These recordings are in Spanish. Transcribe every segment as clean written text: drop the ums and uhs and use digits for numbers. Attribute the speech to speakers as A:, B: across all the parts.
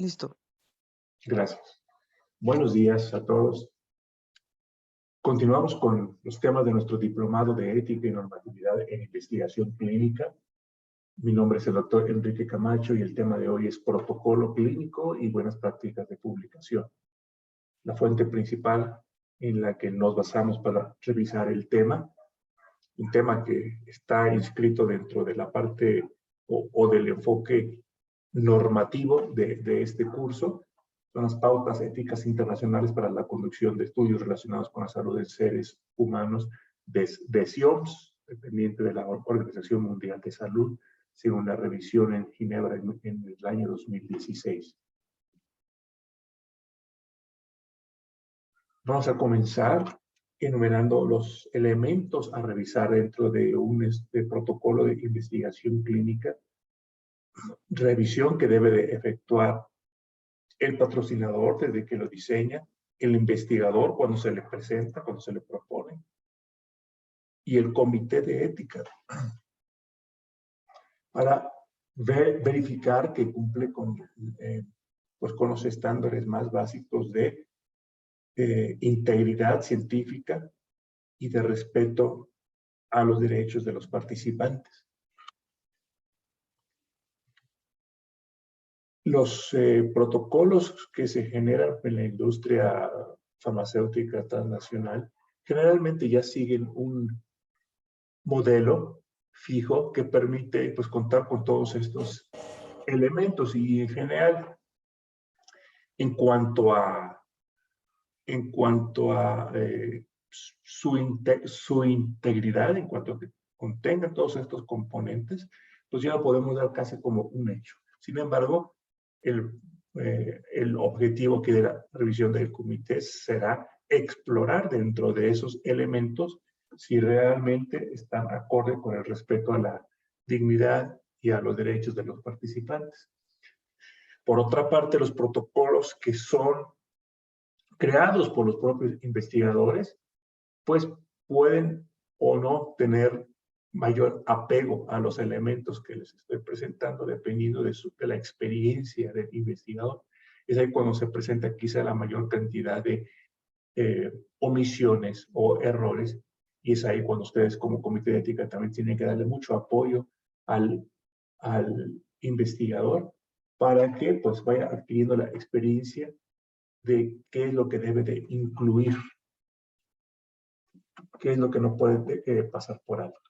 A: Listo.
B: Gracias. Buenos días a todos. Continuamos con los temas de nuestro diplomado de Ética y Normatividad en Investigación Clínica. Mi nombre es el doctor Enrique Camacho y el tema de hoy es Protocolo Clínico y Buenas Prácticas de Publicación. La fuente principal en la que nos basamos para revisar el tema, un tema que está inscrito dentro de la parte o del enfoque normativo de este curso, son las pautas éticas internacionales para la conducción de estudios relacionados con la salud de seres humanos de SIOMS, dependiente de la Organización Mundial de Salud, según la revisión en Ginebra en el año 2016. Vamos a comenzar enumerando los elementos a revisar dentro de un protocolo de investigación clínica, revisión que debe de efectuar el patrocinador desde que lo diseña, el investigador cuando se le presenta, cuando se le propone, y el comité de ética para verificar que cumple con los estándares más básicos de integridad científica y de respeto a los derechos de los participantes. Los protocolos que se generan en la industria farmacéutica transnacional generalmente ya siguen un modelo fijo que permite contar con todos estos elementos y en general en cuanto a su integridad, en cuanto a que contengan todos estos componentes, pues ya lo podemos dar casi como un hecho. Sin embargo, el objetivo que de la revisión del comité será explorar dentro de esos elementos si realmente están acorde con el respeto a la dignidad y a los derechos de los participantes. Por otra parte, los protocolos que son creados por los propios investigadores, pues pueden o no tener mayor apego a los elementos que les estoy presentando, dependiendo de la experiencia del investigador. Es ahí cuando se presenta quizá la mayor cantidad de omisiones o errores, y es ahí cuando ustedes como comité de ética también tienen que darle mucho apoyo al investigador para que pues vaya adquiriendo la experiencia de qué es lo que debe de incluir, qué es lo que no puede pasar por alto.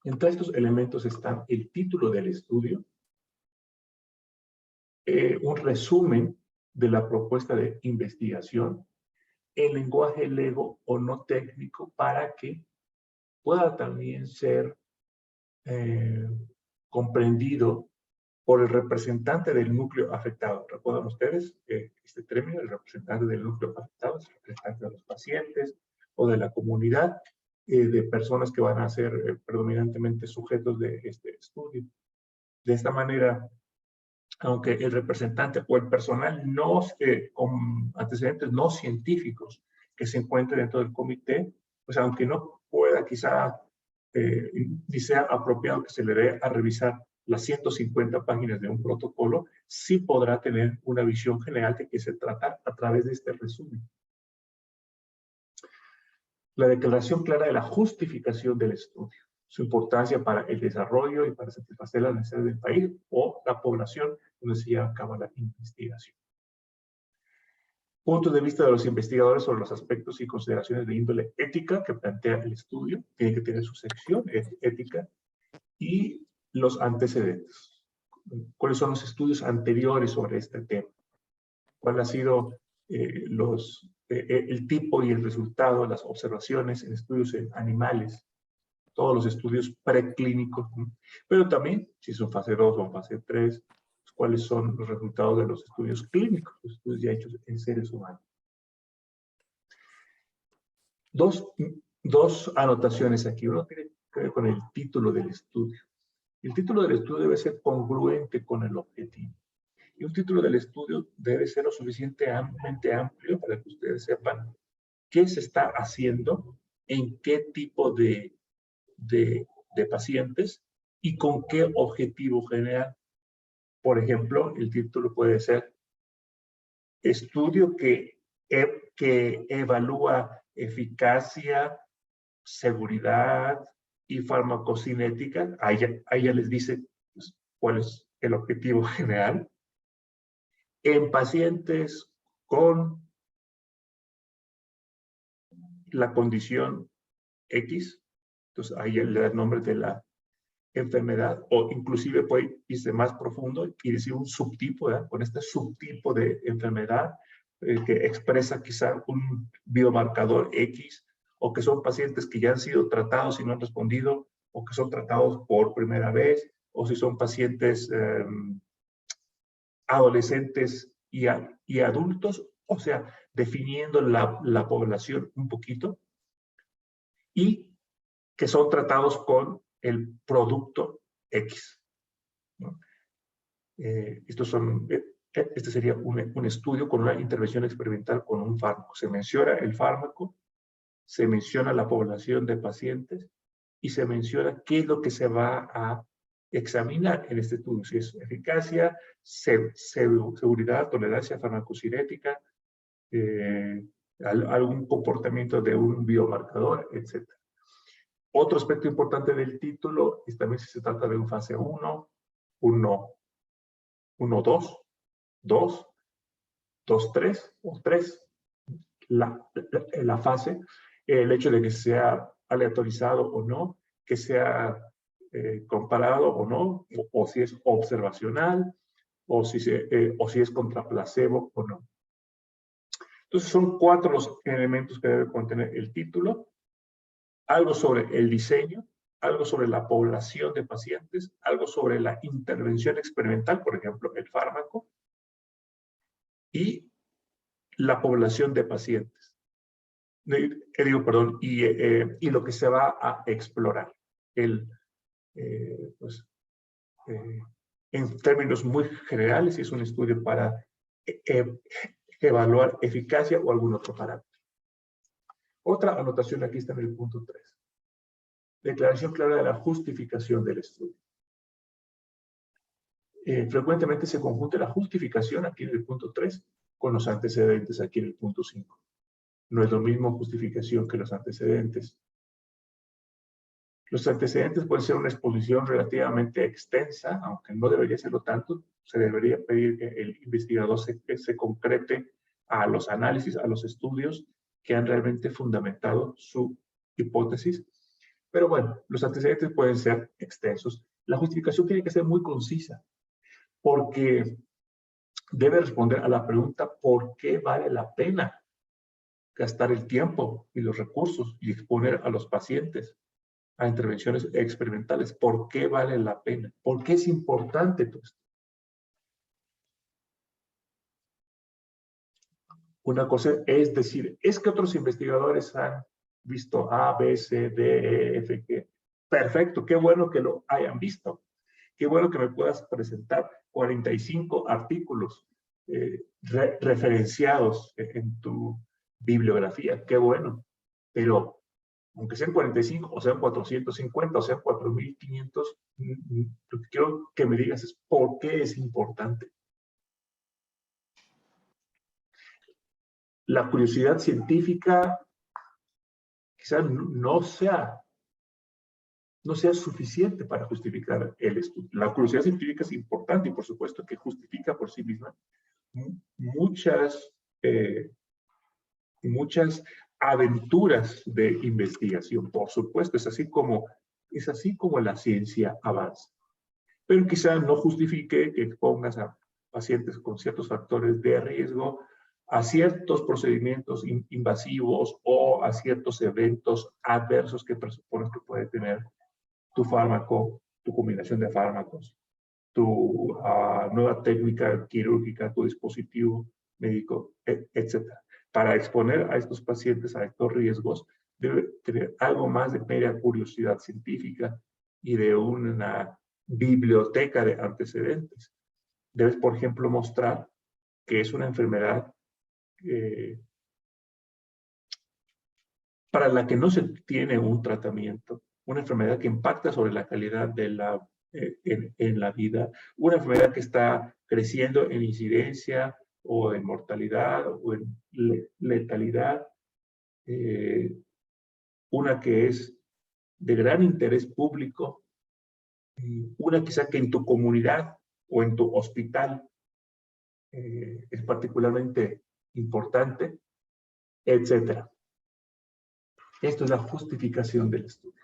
B: Entre estos elementos están el título del estudio, un resumen de la propuesta de investigación, el lenguaje lego o no técnico para que pueda también ser comprendido por el representante del núcleo afectado. ¿Recuerdan ustedes este término? El representante del núcleo afectado es el representante de los pacientes o de la comunidad de personas que van a ser predominantemente sujetos de este estudio. De esta manera, aunque el representante o el personal con antecedentes no científicos que se encuentre dentro del comité, pues aunque no pueda quizá ni sea apropiado que se le dé a revisar las 150 páginas de un protocolo, sí podrá tener una visión general de qué se trata a través de este resumen. La declaración clara de la justificación del estudio, su importancia para el desarrollo y para satisfacer las necesidades del país o la población donde se lleva a cabo la investigación. Puntos de vista de los investigadores sobre los aspectos y consideraciones de índole ética que plantea el estudio, tiene que tener su sección ética, y los antecedentes. ¿Cuáles son los estudios anteriores sobre este tema? ¿Cuál ha sido el tipo y el resultado de las observaciones en estudios en animales? Todos los estudios preclínicos, ¿no? Pero también, si son fase 2 o fase 3, cuáles son los resultados de los estudios clínicos, los estudios ya hechos en seres humanos. Dos anotaciones aquí. Uno tiene que ver con el título del estudio. El título del estudio debe ser congruente con el objetivo. Y un título del estudio debe ser lo suficientemente amplio para que ustedes sepan qué se está haciendo, en qué tipo de pacientes y con qué objetivo general. Por ejemplo, el título puede ser estudio que evalúa eficacia, seguridad y farmacocinética. Ahí ya les dice pues, cuál es el objetivo general. En pacientes con la condición X, entonces ahí le da el nombre de la enfermedad, o inclusive puede irse más profundo y decir un subtipo, ¿verdad? Con este subtipo de enfermedad que expresa quizá un biomarcador X, o que son pacientes que ya han sido tratados y no han respondido, o que son tratados por primera vez, o si son pacientes adolescentes y adultos, o sea, definiendo la población un poquito, y que son tratados con el producto X, ¿no? Este sería un estudio con una intervención experimental con un fármaco. Se menciona el fármaco, se menciona la población de pacientes y se menciona qué es lo que se va a examinar en este estudio. Si es eficacia, seguridad, tolerancia farmacocinética, algún comportamiento de un biomarcador, etc. Otro aspecto importante del título es también si se trata de un fase 1, 1-2, 2-3 o 3. La fase, el hecho de que sea aleatorizado o no, que sea comparado o no, o si es observacional, o si es contra placebo o no. Entonces son 4 los elementos que debe contener el título. Algo sobre el diseño, algo sobre la población de pacientes, algo sobre la intervención experimental, por ejemplo, el fármaco, y la población de pacientes. Y lo que se va a explorar. En términos muy generales, es un estudio para evaluar eficacia o algún otro parámetro. Otra anotación aquí está en el punto 3. Declaración clara de la justificación del estudio. Frecuentemente se confunde la justificación aquí en el punto 3 con los antecedentes aquí en el punto 5. No es lo mismo justificación que los antecedentes. Los antecedentes pueden ser una exposición relativamente extensa, aunque no debería serlo tanto. Se debería pedir que el investigador se concrete a los análisis, a los estudios que han realmente fundamentado su hipótesis. Pero bueno, los antecedentes pueden ser extensos. La justificación tiene que ser muy concisa, porque debe responder a la pregunta ¿por qué vale la pena gastar el tiempo y los recursos y exponer a los pacientes a intervenciones experimentales? ¿Por qué vale la pena? ¿Por qué es importante todo esto? Una cosa es decir, es que otros investigadores han visto A, B, C, D, E, F, G. Perfecto, qué bueno que lo hayan visto. Qué bueno que me puedas presentar 45 artículos referenciados en tu bibliografía. Qué bueno. Pero aunque sean 45, o sean 450, o sean 4,500, lo que quiero que me digas es por qué es importante. La curiosidad científica quizás no sea suficiente para justificar el estudio. La curiosidad científica es importante y por supuesto que justifica por sí misma muchas aventuras de investigación. Por supuesto, es así como la ciencia avanza. Pero quizá no justifique que expongas a pacientes con ciertos factores de riesgo a ciertos procedimientos invasivos o a ciertos eventos adversos que presupones que puede tener tu fármaco, tu combinación de fármacos, tu nueva técnica quirúrgica, tu dispositivo médico, etc. Para exponer a estos pacientes a estos riesgos, debe tener algo más de mera curiosidad científica y de una biblioteca de antecedentes. Debes, por ejemplo, mostrar que es una enfermedad para la que no se tiene un tratamiento, una enfermedad que impacta sobre la calidad de la en la vida, una enfermedad que está creciendo en incidencia o en mortalidad o en letalidad, una que es de gran interés público, una quizá que en tu comunidad o en tu hospital es particularmente importante, etcétera. Esto es la justificación del estudio.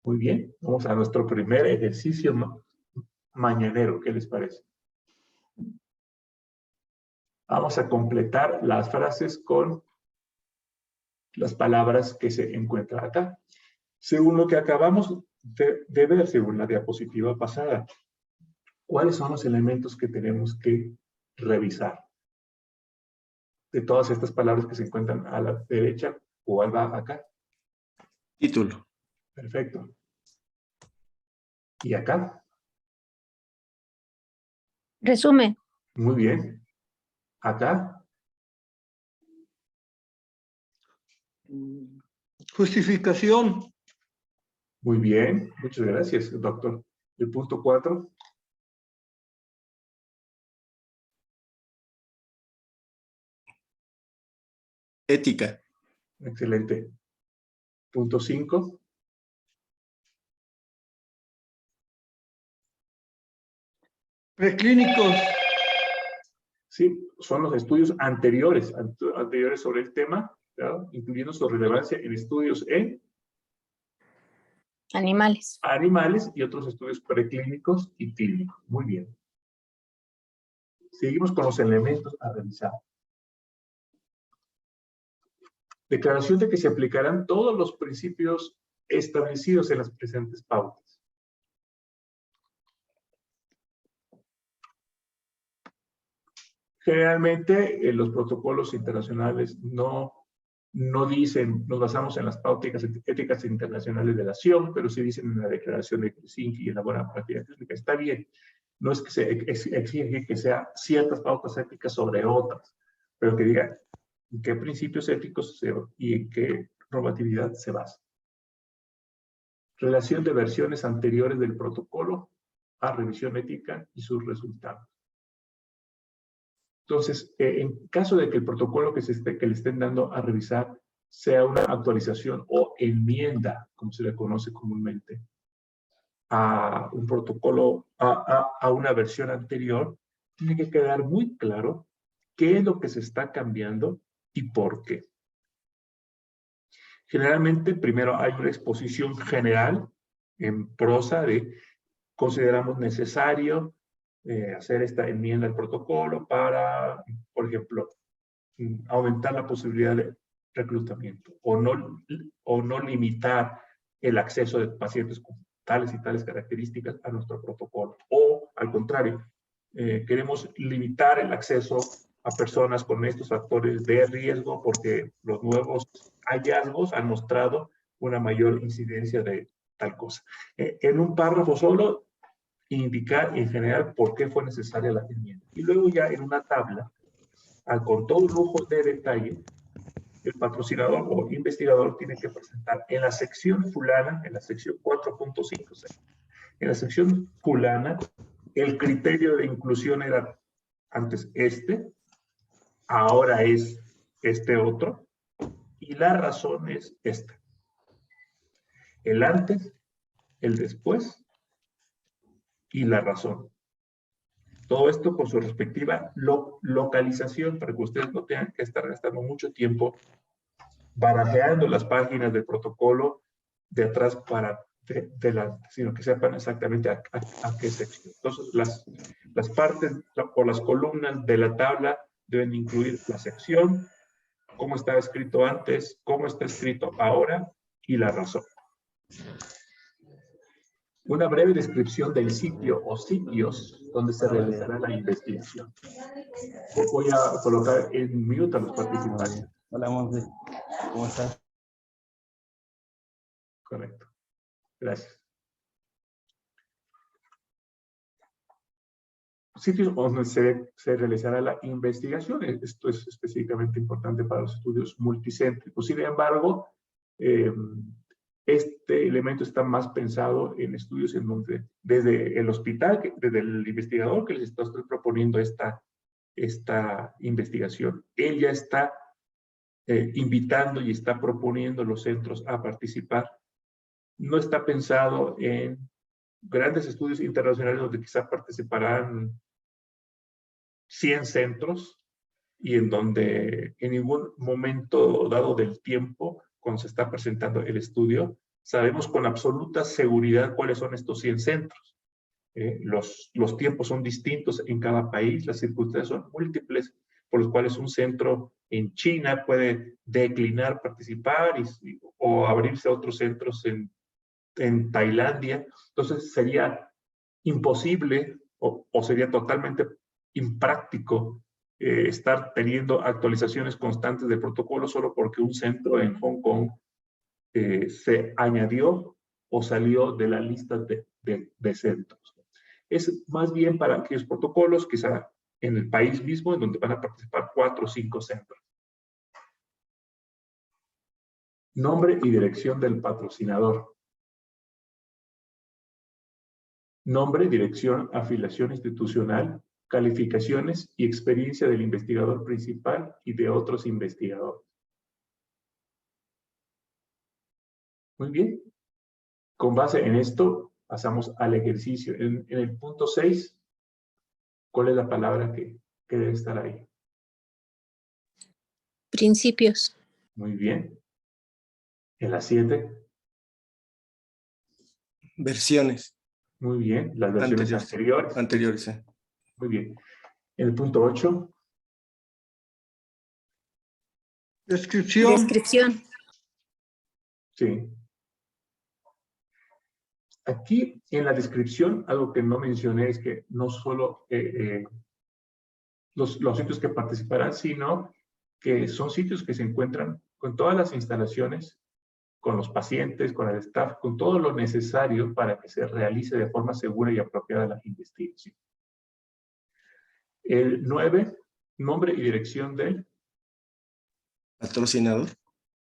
B: Muy bien, vamos a nuestro primer ejercicio mañanero. ¿Qué les parece? Vamos a completar las frases con las palabras que se encuentran acá. Según lo que acabamos de ver, según la diapositiva pasada, ¿cuáles son los elementos que tenemos que revisar? De todas estas palabras que se encuentran a la derecha, ¿cuál va acá?
A: Título.
B: Perfecto. ¿Y acá?
C: Resumen.
B: Muy bien. ¿Acá?
A: Justificación.
B: Muy bien. Muchas gracias, doctor. El punto 4.
A: Ética.
B: Excelente. Punto 5.
A: Preclínicos.
B: Sí, son los estudios anteriores sobre el tema, ¿verdad? Incluyendo su relevancia en estudios en
C: Animales.
B: animales y otros estudios preclínicos y clínicos. Muy bien. Seguimos con los elementos a revisar. Declaración de que se aplicarán todos los principios establecidos en las presentes pautas. Generalmente, los protocolos internacionales no dicen, nos basamos en las pautas éticas internacionales de la acción, pero sí dicen en la declaración de Helsinki y en la buena práctica clínica. Está bien, no es que se exige que sea ciertas pautas éticas sobre otras, pero que diga en qué principios éticos y en qué normatividad se basa. Relación de versiones anteriores del protocolo a revisión ética y sus resultados. Entonces, en caso de que el protocolo que le estén dando a revisar sea una actualización o enmienda, como se le conoce comúnmente, a un protocolo, a una versión anterior, tiene que quedar muy claro qué es lo que se está cambiando y por qué. Generalmente, primero hay una exposición general en prosa de consideramos necesario hacer esta enmienda al protocolo para, por ejemplo, aumentar la posibilidad de reclutamiento o no limitar el acceso de pacientes con tales y tales características a nuestro protocolo. O, al contrario, queremos limitar el acceso a personas con estos factores de riesgo porque los nuevos hallazgos han mostrado una mayor incidencia de tal cosa. En un párrafo solo, indicar en general por qué fue necesaria la enmienda. Y luego ya en una tabla, con todo lujo de detalle, el patrocinador o investigador tiene que presentar en la sección fulana, en la sección 4.56, en la sección fulana, el criterio de inclusión era antes ahora es este otro, y la razón es esta. El antes, el después y la razón. Todo esto con su respectiva localización para que ustedes no tengan que estar gastando mucho tiempo barajeando las páginas del protocolo de atrás para delante, sino que sepan exactamente a qué sección. Entonces, las partes o las columnas de la tabla deben incluir la sección, cómo estaba escrito antes, cómo está escrito ahora y la razón. Una breve descripción del sitio o sitios donde se realizará la investigación. Voy a colocar en mute a los participantes.
D: Hola, Monse. ¿Cómo estás?
B: Correcto. Gracias. Sitios donde se realizará la investigación. Esto es específicamente importante para los estudios multicéntricos. Sin embargo, Este elemento está más pensado en estudios en donde desde el hospital, desde el investigador que les está proponiendo esta investigación, él ya está invitando y está proponiendo a los centros a participar. No está pensado en grandes estudios internacionales donde quizá participarán 100 centros y en donde en ningún momento dado del tiempo, cuando se está presentando el estudio, sabemos con absoluta seguridad cuáles son estos 100 centros. Los tiempos son distintos en cada país, las circunstancias son múltiples, por los cuales un centro en China puede declinar participar o abrirse otros centros en Tailandia. Entonces sería imposible o sería totalmente impráctico estar teniendo actualizaciones constantes de protocolo solo porque un centro en Hong Kong se añadió o salió de la lista de centros. Es más bien para aquellos protocolos, quizá en el país mismo, en donde van a participar 4 o 5 centros. Nombre y dirección del patrocinador. Nombre, dirección, afiliación institucional, calificaciones y experiencia del investigador principal y de otros investigadores. Muy bien. Con base en esto, pasamos al ejercicio. En el punto 6, ¿cuál es la palabra que debe estar ahí?
C: Principios.
B: Muy bien. En la 7.
A: Versiones.
B: Muy bien. Las versiones anteriores.
A: Anteriores, sí.
B: Muy bien. En el punto 8.
A: Descripción.
C: Descripción.
B: Sí. Aquí en la descripción, algo que no mencioné es que no solo los sitios que participarán, sino que son sitios que se encuentran con todas las instalaciones, con los pacientes, con el staff, con todo lo necesario para que se realice de forma segura y apropiada la investigación. El 9, nombre y dirección del
A: Patrocinador.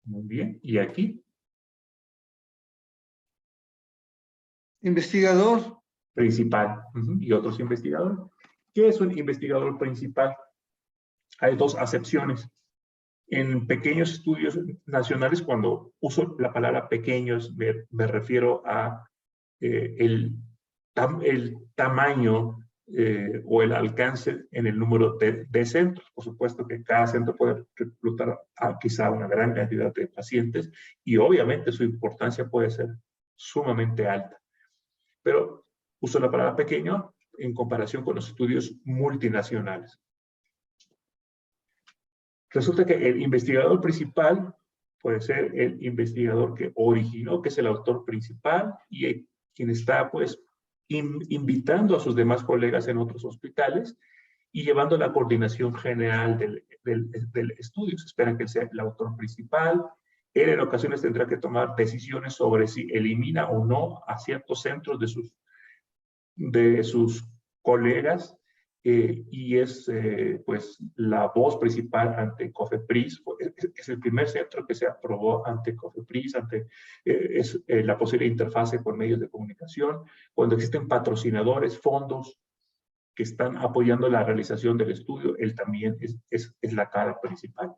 B: Muy bien. ¿Y aquí?
A: Investigador.
B: Principal. ¿Y otros investigadores? ¿Qué es un investigador principal? Hay dos acepciones. En pequeños estudios nacionales, cuando uso la palabra pequeños, me refiero a el tamaño o el alcance en el número de centros. Por supuesto que cada centro puede reclutar a quizá una gran cantidad de pacientes y obviamente su importancia puede ser sumamente alta. Pero uso la palabra pequeño en comparación con los estudios multinacionales. Resulta que el investigador principal puede ser el investigador que originó, que es el autor principal, y quien está, pues, invitando a sus demás colegas en otros hospitales y llevando la coordinación general del estudio. Se espera que él sea el autor principal. Él en ocasiones tendrá que tomar decisiones sobre si elimina o no a ciertos centros de sus colegas, y es pues la voz principal ante COFEPRIS. Es el primer centro que se aprobó ante COFEPRIS, es la posible interfase con medios de comunicación. Cuando existen patrocinadores, fondos que están apoyando la realización del estudio, él también es la cara principal.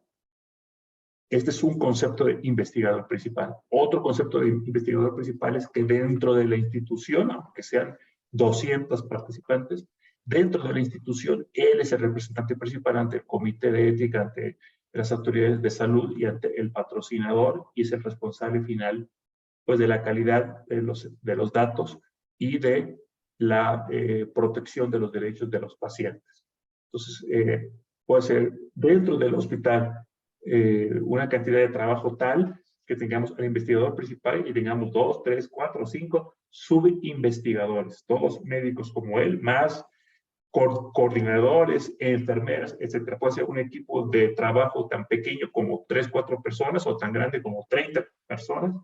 B: Este es un concepto de investigador principal. Otro concepto de investigador principal es que dentro de la institución, aunque sean 200 participantes, dentro de la institución, él es el representante principal ante el comité de ética, ante las autoridades de salud y ante el patrocinador, y es el responsable final, pues, de la calidad de los datos y de la protección de los derechos de los pacientes. Entonces, puede ser dentro del hospital una cantidad de trabajo tal que tengamos al investigador principal y tengamos 2, 3, 4, 5 subinvestigadores, todos médicos como él, más coordinadores, enfermeras, etcétera. Puede ser un equipo de trabajo tan pequeño como 3, 4 personas o tan grande como 30 personas,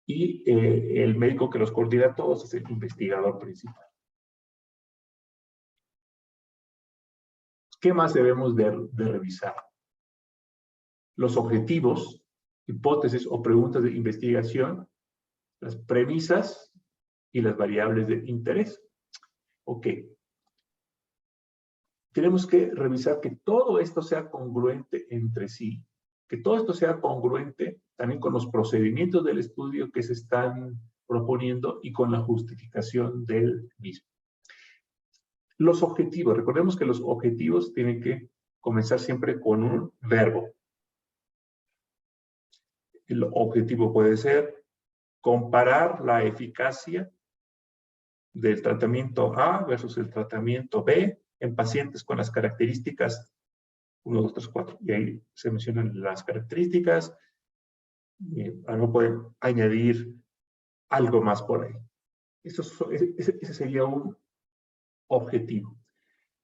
B: y el médico que los coordina a todos es el investigador principal. ¿Qué más debemos de revisar? Los objetivos hipótesis o preguntas de investigación, las premisas y las variables de interés. Ok. Tenemos que revisar que todo esto sea congruente entre sí, que todo esto sea congruente también con los procedimientos del estudio que se están proponiendo y con la justificación del mismo. Los objetivos. Recordemos que los objetivos tienen que comenzar siempre con un verbo. El objetivo puede ser comparar la eficacia del tratamiento A versus el tratamiento B en pacientes con las características 1, 2, 3, 4. Y ahí se mencionan las características. No pueden añadir algo más por ahí. Ese sería un objetivo.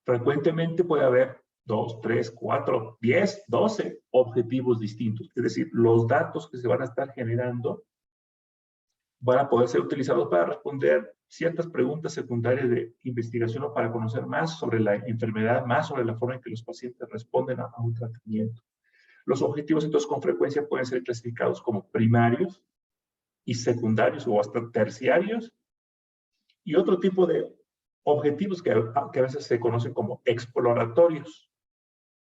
B: Frecuentemente puede haber 2, 3, 4, 10, 12 objetivos distintos. Es decir, los datos que se van a estar generando van a poder ser utilizados para responder ciertas preguntas secundarias de investigación o para conocer más sobre la enfermedad, más sobre la forma en que los pacientes responden a un tratamiento. Los objetivos, entonces, con frecuencia pueden ser clasificados como primarios y secundarios o hasta terciarios, y otro tipo de objetivos que a veces se conocen como exploratorios,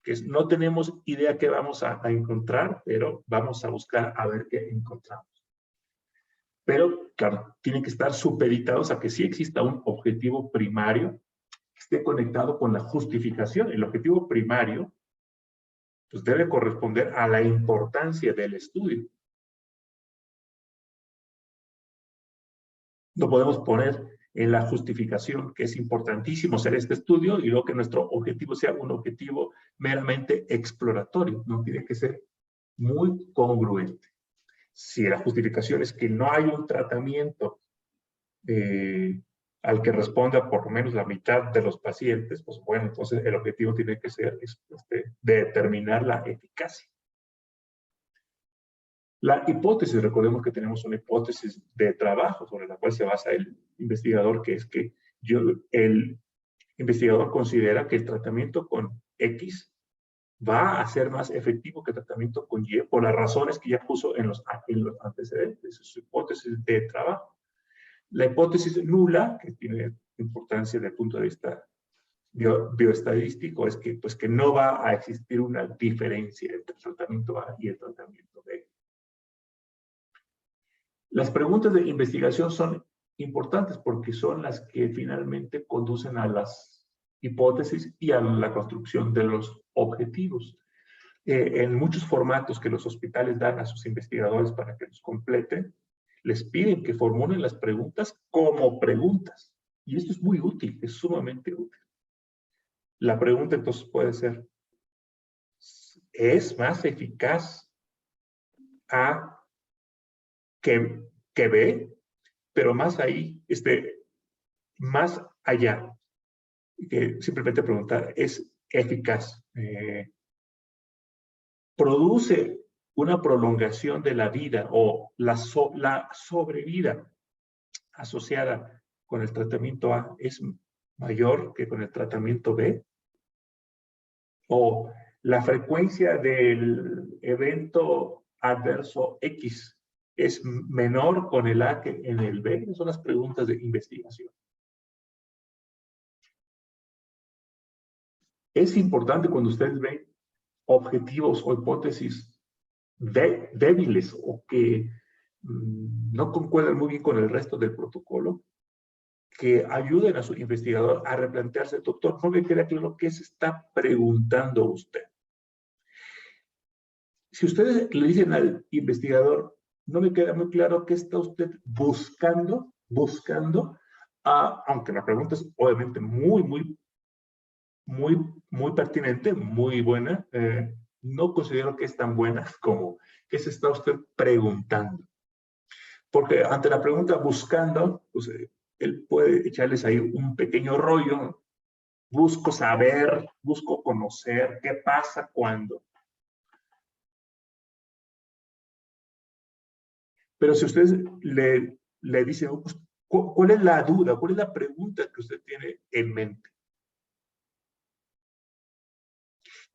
B: que es, no tenemos idea qué vamos a encontrar, pero vamos a buscar a ver qué encontramos. Pero, claro, tienen que estar supeditados a que sí exista un objetivo primario que esté conectado con la justificación. El objetivo primario pues, debe corresponder a la importancia del estudio. No podemos poner en la justificación que es importantísimo hacer este estudio y luego que nuestro objetivo sea un objetivo meramente exploratorio. No, tiene que ser muy congruente. Si la justificación es que no hay un tratamiento al que responda por lo menos la mitad de los pacientes, pues bueno, entonces el objetivo tiene que ser determinar la eficacia. La hipótesis, recordemos que tenemos una hipótesis de trabajo sobre la cual se basa el investigador, que es que el investigador considera que el tratamiento con X va a ser más efectivo que el tratamiento con Y por las razones que ya puso en los antecedentes. Es su hipótesis de trabajo. La hipótesis nula, que tiene importancia desde el punto de vista bioestadístico, es que, pues, que no va a existir una diferencia entre el tratamiento A y el tratamiento B. Las preguntas de investigación son importantes porque son las que finalmente conducen a las hipótesis y a la construcción de los objetivos. En muchos formatos que los hospitales dan a sus investigadores para que los completen, les piden que formulen las preguntas como preguntas. Y esto es muy útil, es sumamente útil. La pregunta entonces puede ser, ¿es más eficaz A que B? Pero más ahí, más allá, que simplemente preguntar, ¿es eficaz? ¿Produce una prolongación de la vida o la sobrevida asociada con el tratamiento A es mayor que con el tratamiento B? ¿O la frecuencia del evento adverso X es menor con el A que en el B? Esas son las preguntas de investigación. Es importante cuando ustedes ven objetivos o hipótesis débiles o que no concuerdan muy bien con el resto del protocolo, que ayuden a su investigador a replantearse, doctor, no me queda claro qué se está preguntando usted. Si ustedes le dicen al investigador, no me queda muy claro qué está usted buscando, aunque la pregunta es obviamente muy pertinente, muy buena, no considero que es tan buena como qué se está usted preguntando. Porque ante la pregunta buscando, pues, él puede echarles ahí un pequeño rollo. Busco saber, busco conocer qué pasa cuando. Pero si ustedes le dicen, ¿cuál es la duda? ¿Cuál es la pregunta que usted tiene en mente?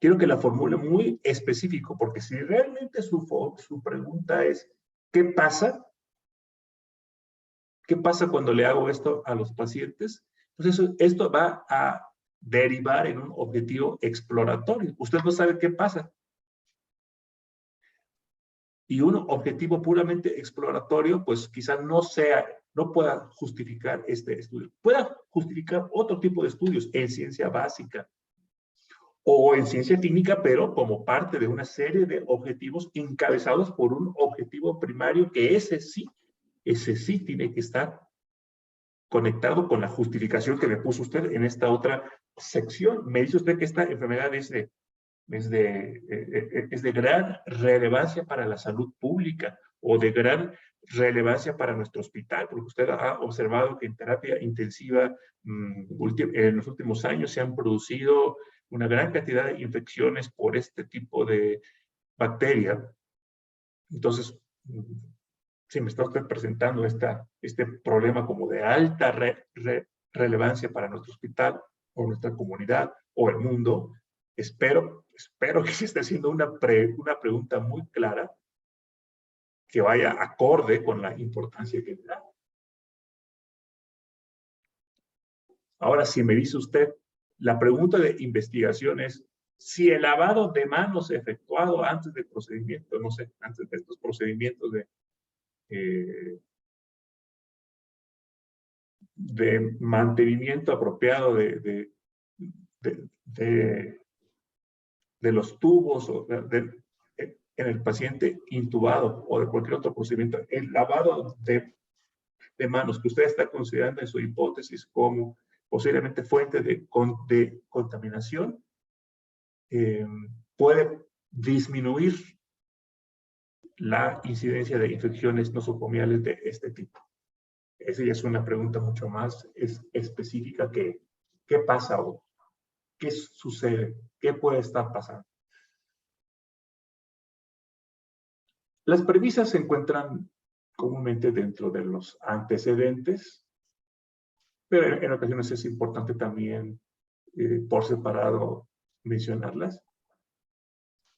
B: quiero que la formule muy específico, porque si realmente su pregunta es, ¿qué pasa? ¿Qué pasa cuando le hago esto a los pacientes? Pues esto va a derivar en un objetivo exploratorio. Usted no sabe qué pasa. Y un objetivo puramente exploratorio, pues quizás no pueda justificar este estudio. Pueda justificar otro tipo de estudios en ciencia básica o en ciencia clínica, pero como parte de una serie de objetivos encabezados por un objetivo primario que ese sí tiene que estar conectado con la justificación que le puso usted en esta otra sección. Me dice usted que esta enfermedad es de gran relevancia para la salud pública o de gran relevancia para nuestro hospital, porque usted ha observado que en terapia intensiva en los últimos años se han producido una gran cantidad de infecciones por este tipo de bacteria. Entonces, si me está usted presentando este problema como de alta relevancia para nuestro hospital o nuestra comunidad o el mundo, espero que se esté haciendo una pregunta muy clara que vaya acorde con la importancia que le da. Ahora, si me dice usted, la pregunta de investigación es si el lavado de manos efectuado antes del procedimiento, no sé, antes de estos procedimientos de mantenimiento apropiado de los tubos o en el paciente intubado o de cualquier otro procedimiento, el lavado de manos que usted está considerando en su hipótesis como posiblemente fuente de contaminación, puede disminuir la incidencia de infecciones nosocomiales de este tipo. Esa ya es una pregunta mucho más específica que ¿qué pasa o qué sucede? ¿Qué puede estar pasando? Las premisas se encuentran comúnmente dentro de los antecedentes, pero en ocasiones es importante también por separado mencionarlas.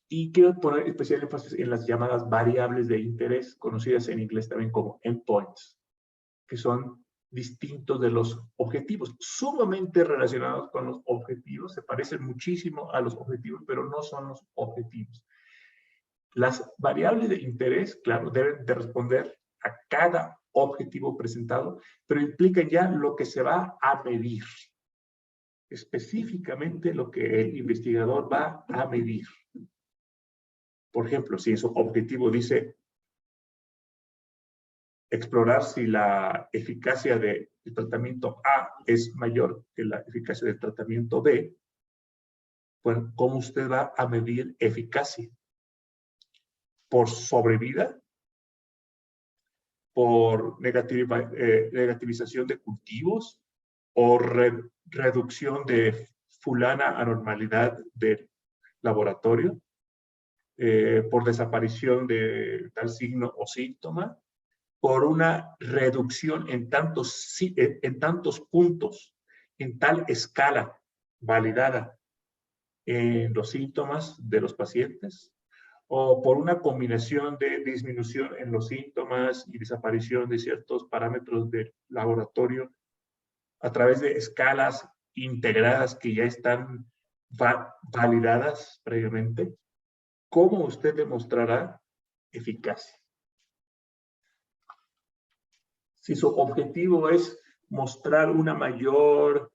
B: Y quiero poner especial énfasis en las llamadas variables de interés, conocidas en inglés también como endpoints, que son distintos de los objetivos, sumamente relacionados con los objetivos, se parecen muchísimo a los objetivos, pero no son los objetivos. Las variables de interés, claro, deben de responder a cada objetivo presentado, pero implican ya lo que se va a medir, específicamente lo que el investigador va a medir. Por ejemplo, si su objetivo dice explorar si la eficacia del tratamiento A es mayor que la eficacia del tratamiento B, pues, ¿cómo usted va a medir eficacia? ¿Por sobrevida? ¿Por negativización de cultivos? ¿O reducción de fulana anormalidad del laboratorio? ¿Por desaparición de tal signo o síntoma? ¿Por una reducción en tantos puntos, en tal escala validada en los síntomas de los pacientes? ¿O por una combinación de disminución en los síntomas y desaparición de ciertos parámetros del laboratorio a través de escalas integradas que ya están validadas previamente? ¿Cómo usted demostrará eficacia? Si su objetivo es mostrar una mayor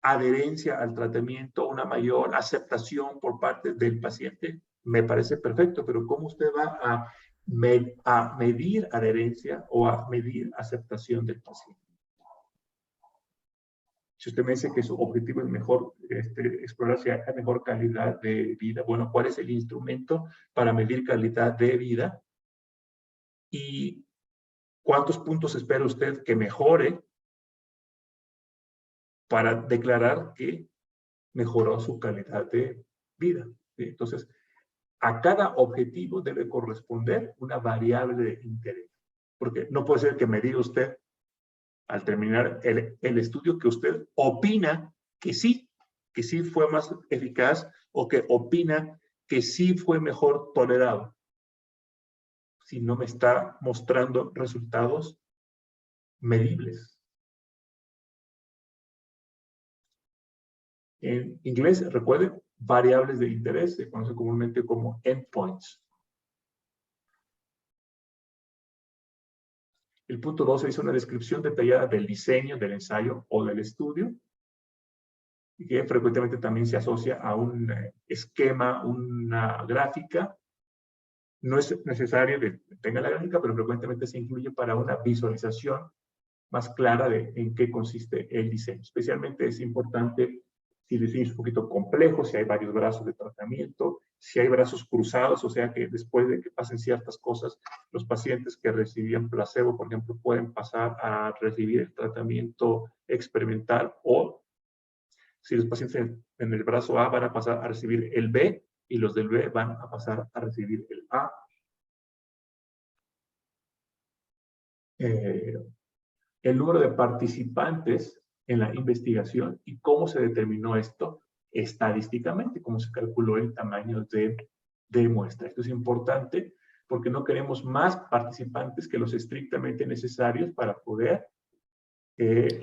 B: adherencia al tratamiento, una mayor aceptación por parte del paciente, me parece perfecto, pero ¿cómo usted va a medir adherencia o a medir aceptación del paciente? Si usted me dice que su objetivo es mejor explorar si hay mejor calidad de vida, bueno, ¿cuál es el instrumento para medir calidad de vida? ¿Y cuántos puntos espera usted que mejore para declarar que mejoró su calidad de vida? Entonces, a cada objetivo debe corresponder una variable de interés. Porque no puede ser que me diga usted, al terminar el estudio, que usted opina que sí, que sí fue más eficaz o que opina que sí fue mejor tolerado, si no me está mostrando resultados medibles. En inglés, recuerden, variables de interés se conoce comúnmente como endpoints. El punto 2 es una descripción detallada del diseño del ensayo o del estudio, y que frecuentemente también se asocia a un esquema, una gráfica. No es necesario que tenga la gráfica, pero frecuentemente se incluye para una visualización más clara de en qué consiste el diseño. Especialmente es importante si el diseño es un poquito complejo, si hay varios brazos de tratamiento, si hay brazos cruzados, o sea que después de que pasen ciertas cosas, los pacientes que recibían placebo, por ejemplo, pueden pasar a recibir el tratamiento experimental, o si los pacientes en el brazo A van a pasar a recibir el B y los del B van a pasar a recibir el A. El número de participantes en la investigación y cómo se determinó esto estadísticamente, cómo se calculó el tamaño de muestra. Esto es importante porque no queremos más participantes que los estrictamente necesarios para poder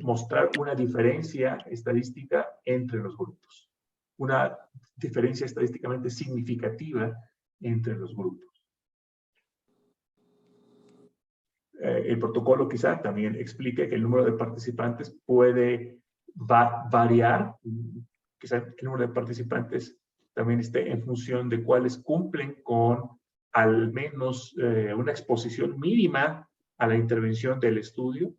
B: mostrar una diferencia estadística entre los grupos. Una diferencia estadísticamente significativa entre los grupos. El protocolo quizá también explique que el número de participantes puede variar. Quizá el número de participantes también esté en función de cuáles cumplen con al menos una exposición mínima a la intervención del estudio,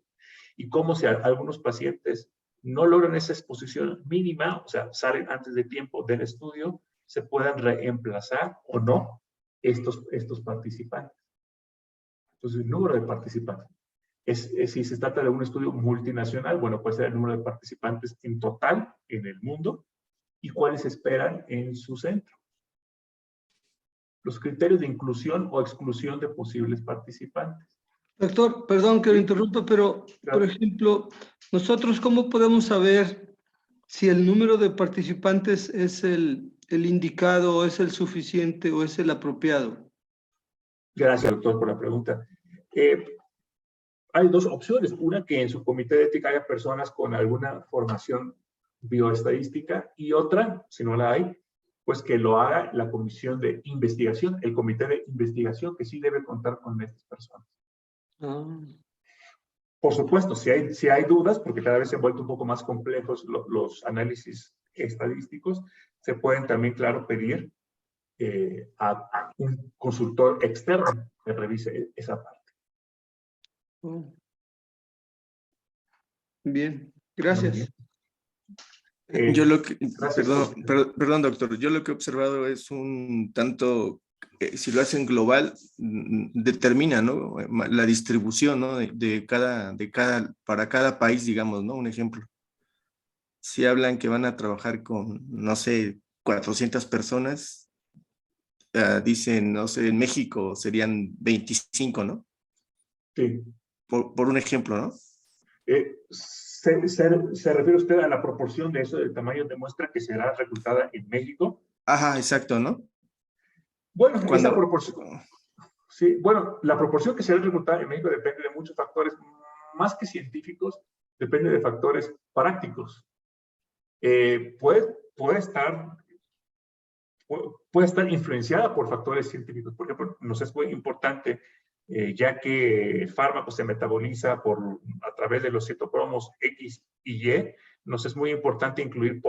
B: y cómo si algunos pacientes no logran esa exposición mínima, o sea, salen antes de tiempo del estudio, se puedan reemplazar o no estos participantes. Entonces, el número de participantes. Si se trata de un estudio multinacional, bueno, puede ser el número de participantes en total en el mundo y cuáles esperan en su centro. Los criterios de inclusión o exclusión de posibles participantes.
A: Doctor, perdón que lo interrumpa, pero,
B: Claro.
A: por ejemplo, nosotros, ¿cómo podemos saber si el número de participantes es el indicado, o es el suficiente, o es el apropiado?
B: Gracias, doctor, por la pregunta. Hay dos opciones. Una, que en su comité de ética haya personas con alguna formación bioestadística, y otra, si no la hay, pues que lo haga la comisión de investigación, el comité de investigación, que sí debe contar con estas personas. Por supuesto, si hay dudas, porque cada vez se han vuelto un poco más complejos los análisis estadísticos, se pueden también, claro, pedir a un consultor externo que revise esa parte.
A: Bien, gracias.
D: Yo lo que,
B: Gracias.
D: perdón, doctor, yo lo que he observado es un tanto, si lo hacen global, determina, ¿no?, la distribución, ¿no?, para cada país, digamos, ¿no? Un ejemplo. Si hablan que van a trabajar con, no sé, 400 personas, dicen, no sé, en México serían 25, ¿no?
B: Sí.
D: Por un ejemplo, ¿no?
B: ¿Se refiere usted a la proporción de eso, del tamaño de muestra que será reclutada en México?
D: Ajá, exacto, ¿no?
B: Bueno,
D: Cuando,
B: esa proporción, sí, bueno, la proporción que será reclutada en México depende de muchos factores, más que científicos, depende de factores prácticos. Puede estar influenciada por factores científicos. Por ejemplo, nos es muy importante, ya que el fármaco se metaboliza a través de los citocromos X y Y, nos es muy importante incluir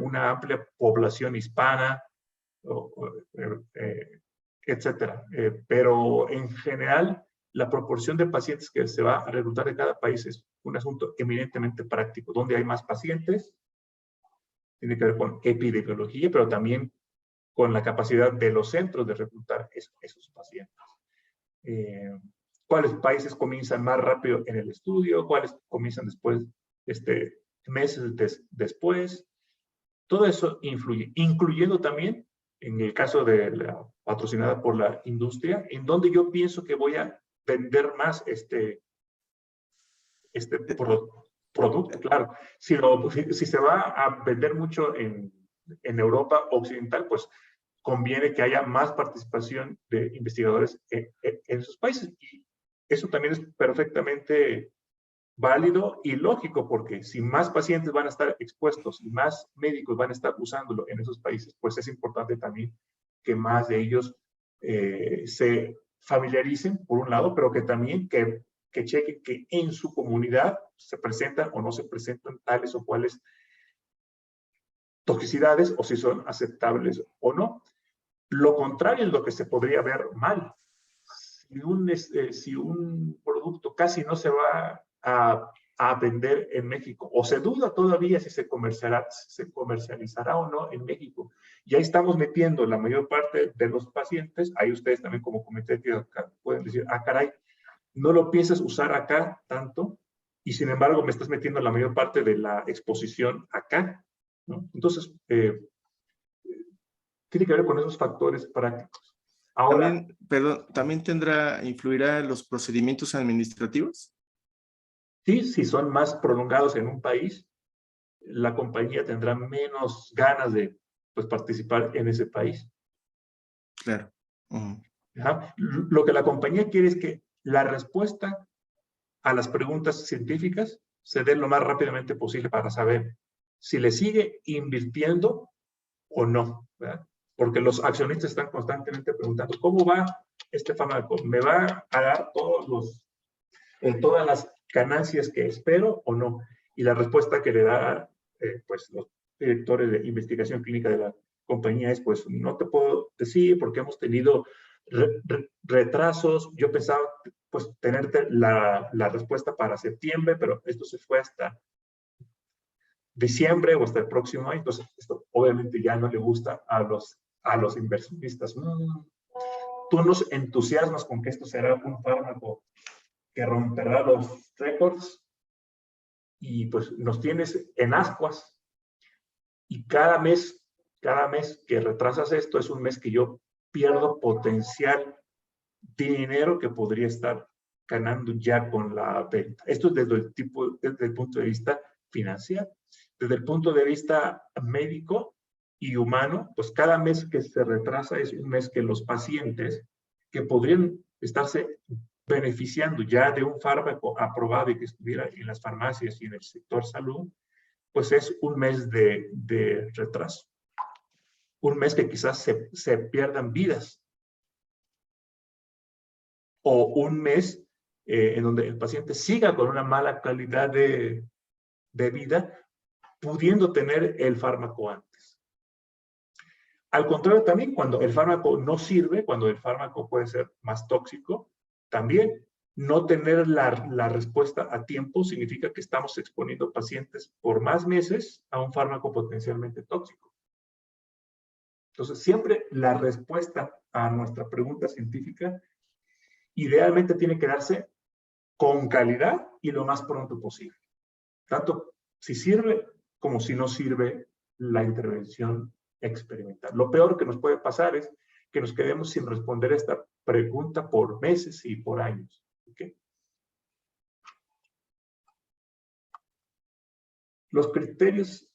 B: una amplia población hispana, etcétera. Pero en general, la proporción de pacientes que se va a reclutar de cada país es un asunto eminentemente práctico. Donde hay más pacientes, tiene que ver con epidemiología, pero también con la capacidad de los centros de reclutar esos pacientes. ¿Cuáles países comienzan más rápido en el estudio? ¿Cuáles comienzan después, meses después? Todo eso influye, incluyendo también, en el caso de la patrocinada por la industria, en donde yo pienso que voy a vender más este producto, claro. Si se va a vender mucho en Europa Occidental, pues conviene que haya más participación de investigadores en esos países. Y eso también es perfectamente válido y lógico, porque si más pacientes van a estar expuestos y más médicos van a estar usándolo en esos países, pues es importante también que más de ellos se familiaricen, por un lado, pero que también que chequen que en su comunidad se presentan o no se presentan tales o cuales toxicidades, o si son aceptables o no. Lo contrario es lo que se podría ver mal. Si un producto casi no se va a vender en México, o se duda todavía si se comercializará o no en México, y ahí estamos metiendo la mayor parte de los pacientes, ahí ustedes también como comité pueden decir, ah, caray, no lo piensas usar acá tanto, y sin embargo me estás metiendo la mayor parte de la exposición acá, ¿no? Entonces, tiene que ver con esos factores prácticos. Ahora,
D: También, perdón, ¿también influirá los procedimientos administrativos?
B: sí, si son más prolongados en un país, la compañía tendrá menos ganas de pues, participar en ese país.
D: Claro. Uh-huh.
B: Lo que la compañía quiere es que la respuesta a las preguntas científicas se dé lo más rápidamente posible para saber si le sigue invirtiendo o no, ¿verdad? Porque los accionistas están constantemente preguntando, ¿cómo va este fármaco? ¿Me va a dar todas las ganancias que espero o no? Y la respuesta que le da pues los directores de investigación clínica de la compañía es, pues no te puedo decir porque hemos tenido retrasos. Yo pensaba pues tenerte la respuesta para septiembre, pero esto se fue hasta diciembre o hasta el próximo año. Entonces, esto obviamente ya no le gusta a los inversionistas. Tú nos entusiasmas con que esto será un fármaco que romperá los récords y pues nos tienes en ascuas. Y cada mes que retrasas esto es un mes que yo pierdo potencial dinero que podría estar ganando ya con la venta. Esto es desde el punto de vista financiero. Desde el punto de vista médico y humano, pues cada mes que se retrasa es un mes que los pacientes que podrían estarse beneficiando ya de un fármaco aprobado y que estuviera en las farmacias y en el sector salud, pues es un mes de retraso. Un mes que quizás se pierdan vidas. O un mes en donde el paciente siga con una mala calidad de vida, pudiendo tener el fármaco antes. Al contrario también, cuando el fármaco no sirve, cuando el fármaco puede ser más tóxico, también no tener la respuesta a tiempo significa que estamos exponiendo pacientes por más meses a un fármaco potencialmente tóxico. Entonces, siempre la respuesta a nuestra pregunta científica idealmente tiene que darse con calidad y lo más pronto posible. Tanto si sirve como si no sirve la intervención experimental. Lo peor que nos puede pasar es que nos quedemos sin responder esta pregunta por meses y por años. ¿Okay? Los criterios,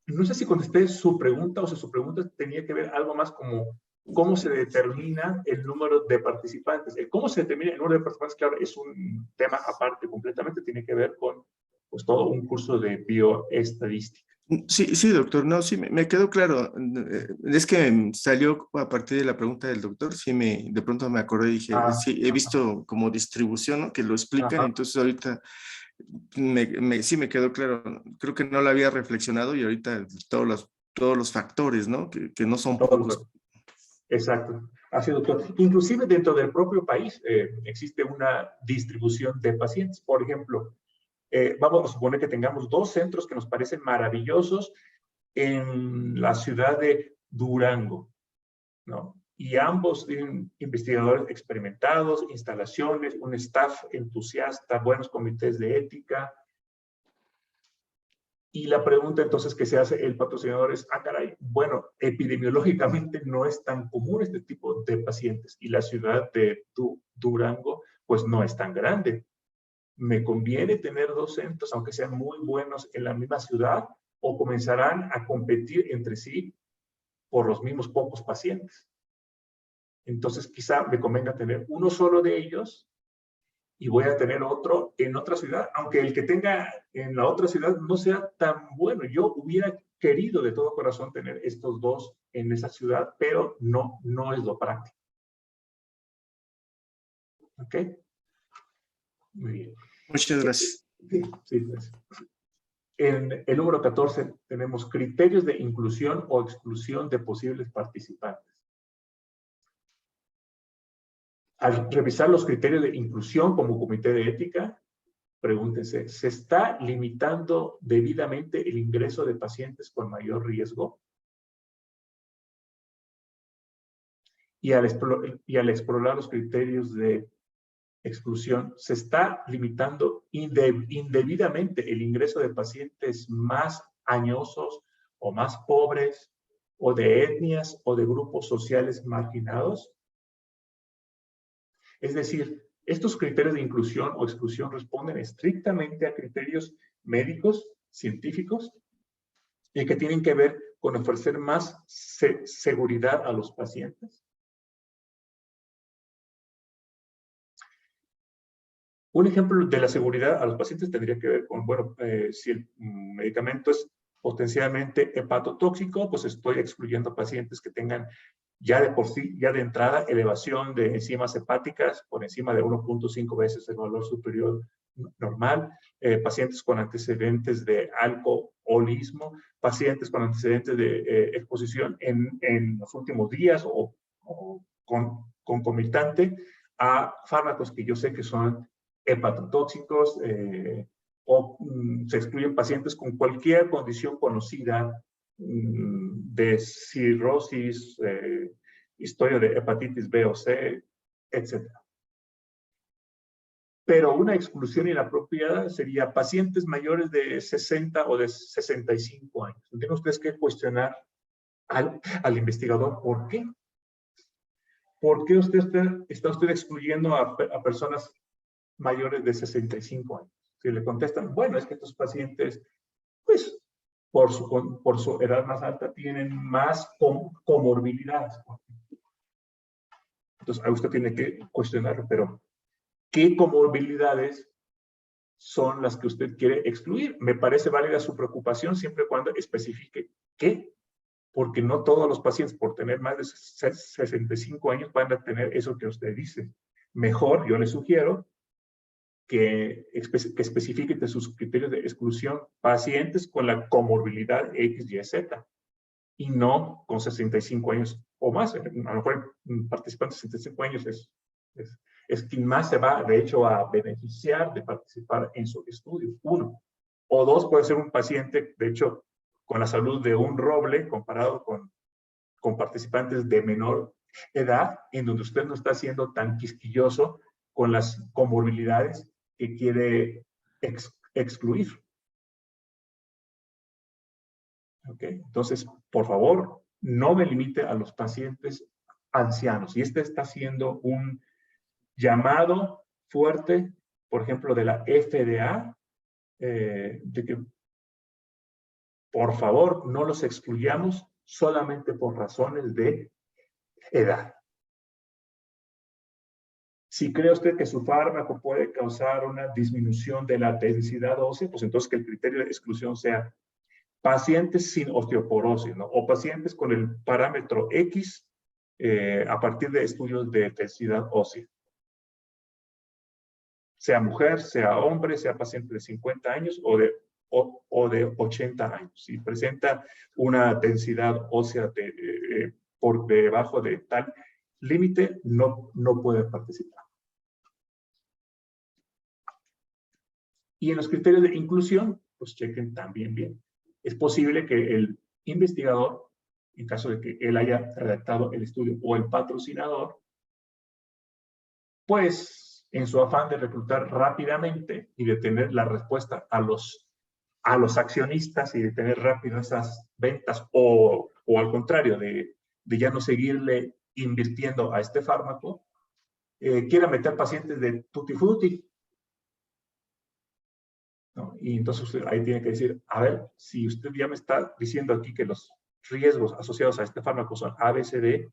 B: no sé si contesté su pregunta o si su pregunta tenía que ver algo más como cómo se determina el número de participantes. El cómo se determina el número de participantes, claro, es un tema aparte completamente, tiene que ver con pues, todo un curso de bioestadística.
D: Sí, sí, doctor, no, sí, me quedó claro. Es que salió a partir de la pregunta del doctor, sí, de pronto me acordé y dije, sí, he visto como distribución, ¿no? Que lo explican, entonces ahorita sí me quedó claro. Creo que no lo había reflexionado y ahorita todos los factores, ¿no? Que no son pocos.
B: Exacto. Así, doctor. Inclusive dentro del propio país existe una distribución de pacientes. Por ejemplo, vamos a suponer que tengamos dos centros que nos parecen maravillosos en la ciudad de Durango, ¿no? Y ambos tienen investigadores experimentados, instalaciones, un staff entusiasta, buenos comités de ética. Y la pregunta entonces que se hace el patrocinador es, ah, caray, bueno, epidemiológicamente no es tan común este tipo de pacientes y la ciudad de Durango pues no es tan grande. ¿Me conviene tener 2 centros, aunque sean muy buenos, en la misma ciudad? ¿O comenzarán a competir entre sí por los mismos pocos pacientes? Entonces, quizá me convenga tener uno solo de ellos y voy a tener otro en otra ciudad, aunque el que tenga en la otra ciudad no sea tan bueno. Yo hubiera querido de todo corazón tener estos 2 en esa ciudad, pero no es lo práctico. ¿Ok? Muy bien.
D: Muchas gracias.
B: Sí, pues. En el número 14 tenemos criterios de inclusión o exclusión de posibles participantes. Al revisar los criterios de inclusión como comité de ética, pregúntense, ¿se está limitando debidamente el ingreso de pacientes con mayor riesgo? Y al explorar los criterios de exclusión, ¿se está limitando indebidamente el ingreso de pacientes más añosos o más pobres o de etnias o de grupos sociales marginados? Es decir, estos criterios de inclusión o exclusión responden estrictamente a criterios médicos, científicos, y que tienen que ver con ofrecer más seguridad a los pacientes. Un ejemplo de la seguridad a los pacientes tendría que ver con, bueno, si el medicamento es potencialmente hepatotóxico, pues estoy excluyendo pacientes que tengan ya de por sí, ya de entrada, elevación de enzimas hepáticas por encima de 1.5 veces el valor superior normal, pacientes con antecedentes de alcoholismo, pacientes con antecedentes de exposición en los últimos días o concomitante a fármacos que yo sé que son hepatotóxicos, se excluyen pacientes con cualquier condición conocida de cirrosis, historia de hepatitis B o C, etc. Pero una exclusión inapropiada sería pacientes mayores de 60 o de 65 años. Tienen ustedes que cuestionar al investigador por qué. ¿Por qué está usted excluyendo a personas mayores de 65 años? Si le contestan, bueno, es que estos pacientes, pues, por su edad más alta, tienen más comorbilidades. Entonces, a usted tiene que cuestionarlo, pero ¿qué comorbilidades son las que usted quiere excluir? Me parece válida su preocupación siempre y cuando especifique qué, porque no todos los pacientes por tener más de 65 años van a tener eso que usted dice. Mejor, yo le sugiero que especifique de sus criterios de exclusión pacientes con la comorbilidad X, Y, Z y no con 65 años o más. A lo mejor un participante de 65 años es quien más se va, de hecho, a beneficiar de participar en su estudio. 1. O 2, puede ser un paciente, de hecho, con la salud de un roble comparado con participantes de menor edad, en donde usted no está siendo tan quisquilloso con las comorbilidades que quiere excluir. ¿Ok? Entonces, por favor, no me limite a los pacientes ancianos. Y este está haciendo un llamado fuerte, por ejemplo, de la FDA, de que, por favor, no los excluyamos solamente por razones de edad. Si cree usted que su fármaco puede causar una disminución de la densidad ósea, pues entonces que el criterio de exclusión sea pacientes sin osteoporosis, ¿no? O pacientes con el parámetro X a partir de estudios de densidad ósea. Sea mujer, sea hombre, sea paciente de 50 años o de 80 años. Si presenta una densidad ósea por debajo de tal límite, no puede participar. Y en los criterios de inclusión, pues chequen también bien. Es posible que el investigador, en caso de que él haya redactado el estudio, o el patrocinador, pues en su afán de reclutar rápidamente y de tener la respuesta a los accionistas y de tener rápido esas ventas, o al contrario, de ya no seguirle invirtiendo a este fármaco, quiera meter pacientes de tutti frutti. ¿no? Y entonces usted ahí tiene que decir, a ver, si usted ya me está diciendo aquí que los riesgos asociados a este fármaco son A, B, C, D,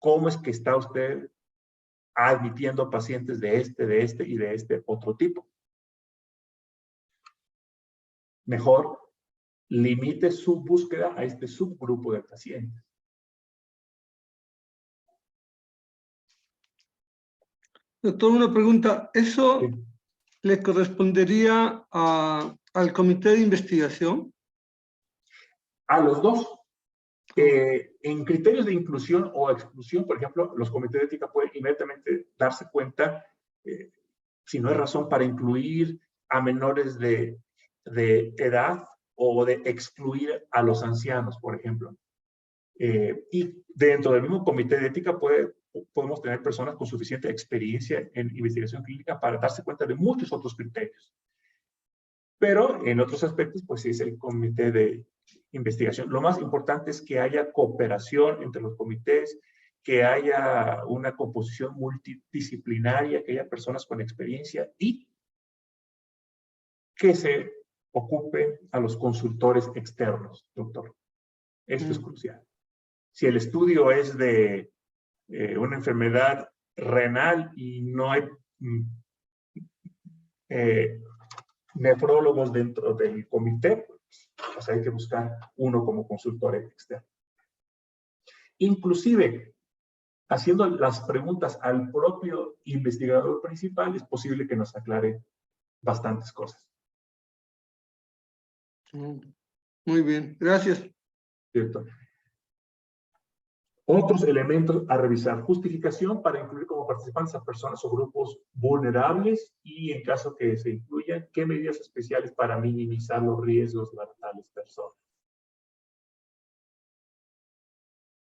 B: ¿cómo es que está usted admitiendo pacientes de este y de este otro tipo? Mejor limite su búsqueda a este subgrupo de pacientes.
A: Doctor, una pregunta. ¿Eso
B: Sí.
A: le correspondería al comité de investigación?
B: A los dos. En criterios de inclusión o exclusión, por ejemplo, los comités de ética pueden inmediatamente darse cuenta si no hay razón para incluir a menores de edad o de excluir a los ancianos, por ejemplo. Y dentro del mismo comité de ética podemos tener personas con suficiente experiencia en investigación clínica para darse cuenta de muchos otros criterios. Pero en otros aspectos, pues sí es el comité de investigación. Lo más importante es que haya cooperación entre los comités, que haya una composición multidisciplinaria, que haya personas con experiencia y que se ocupen a los consultores externos, doctor. Esto es crucial. Si el estudio es de una enfermedad renal y no hay nefrólogos dentro del comité, pues hay que buscar uno como consultor externo. Inclusive, haciendo las preguntas al propio investigador principal, es posible que nos aclare bastantes cosas.
A: Muy bien, gracias.
B: ¿Cierto? Otros elementos a revisar. Justificación para incluir como participantes a personas o grupos vulnerables y, en caso que se incluyan, qué medidas especiales para minimizar los riesgos de tales personas.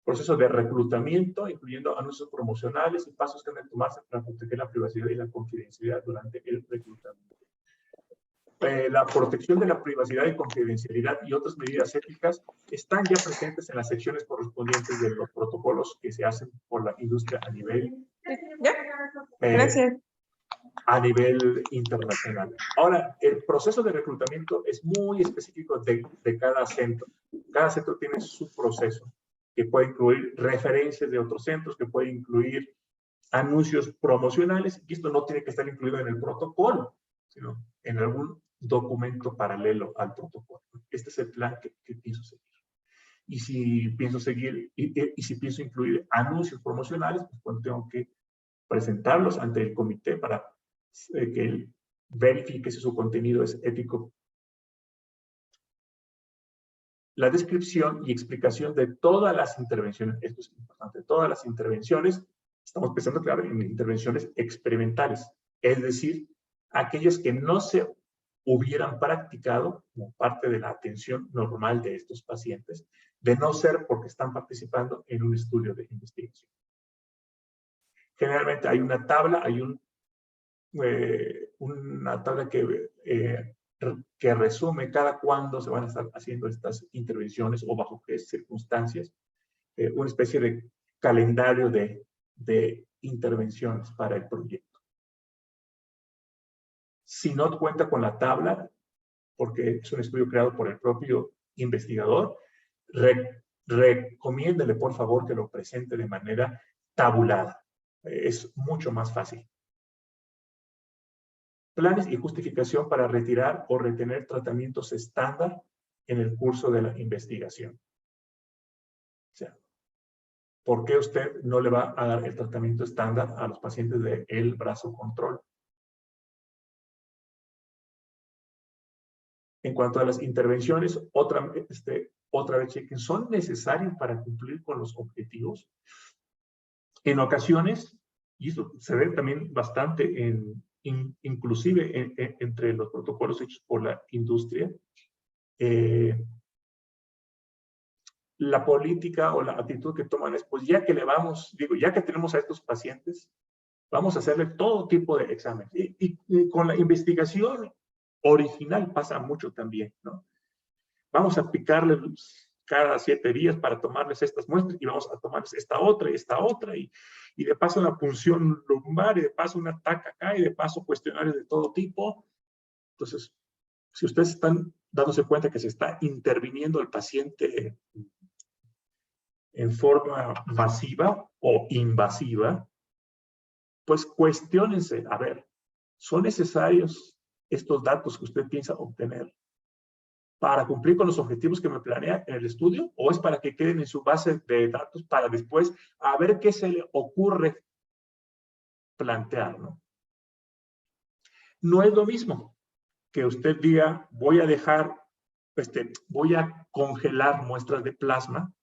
B: Proceso de reclutamiento, incluyendo anuncios promocionales y pasos que deben tomarse para proteger la privacidad y la confidencialidad durante el reclutamiento. La protección de la privacidad y confidencialidad y otras medidas éticas están ya presentes en las secciones correspondientes de los protocolos que se hacen por la industria a nivel, a nivel internacional. Ahora, el proceso de reclutamiento es muy específico de cada centro. Cada centro tiene su proceso, que puede incluir referencias de otros centros, que puede incluir anuncios promocionales, y esto no tiene que estar incluido en el protocolo, sino en algún documento paralelo al protocolo. Este es el plan que pienso seguir. Y si pienso seguir, y si pienso incluir anuncios promocionales, pues tengo que presentarlos ante el comité para que él verifique si su contenido es ético. La descripción y explicación de todas las intervenciones, esto es importante, todas las intervenciones, estamos pensando, claro, en intervenciones experimentales, es decir, aquellas que no se hubieran practicado como parte de la atención normal de estos pacientes, de no ser porque están participando en un estudio de investigación. Generalmente hay una tabla, hay una tabla que resume cada cuándo se van a estar haciendo estas intervenciones o bajo qué circunstancias, una especie de calendario de intervenciones para el proyecto. Si no cuenta con la tabla, porque es un estudio creado por el propio investigador, recomiéndele por favor que lo presente de manera tabulada. Es mucho más fácil. Planes y justificación para retirar o retener tratamientos estándar en el curso de la investigación. O sea, ¿por qué usted no le va a dar el tratamiento estándar a los pacientes del brazo control? En cuanto a las intervenciones, otra vez chequen, ¿son necesarias para cumplir con los objetivos? En ocasiones, y esto se ve también bastante inclusive entre los protocolos hechos por la industria, la política o la actitud que toman es, pues ya que ya que tenemos a estos pacientes, vamos a hacerle todo tipo de exámenes. Y con la investigación original pasa mucho también, ¿no? Vamos a picarles cada 7 días para tomarles estas muestras y vamos a tomarles esta otra y de paso una punción lumbar y de paso una TAC acá y de paso cuestionarios de todo tipo. Entonces, si ustedes están dándose cuenta que se está interviniendo el paciente en forma masiva o invasiva, pues cuestiónense, a ver, ¿son necesarios estos datos que usted piensa obtener para cumplir con los objetivos que me planea en el estudio, o es para que queden en su base de datos para después a ver qué se le ocurre plantear, ¿no? No es lo mismo que usted diga, voy a dejar, voy a congelar muestras de plasma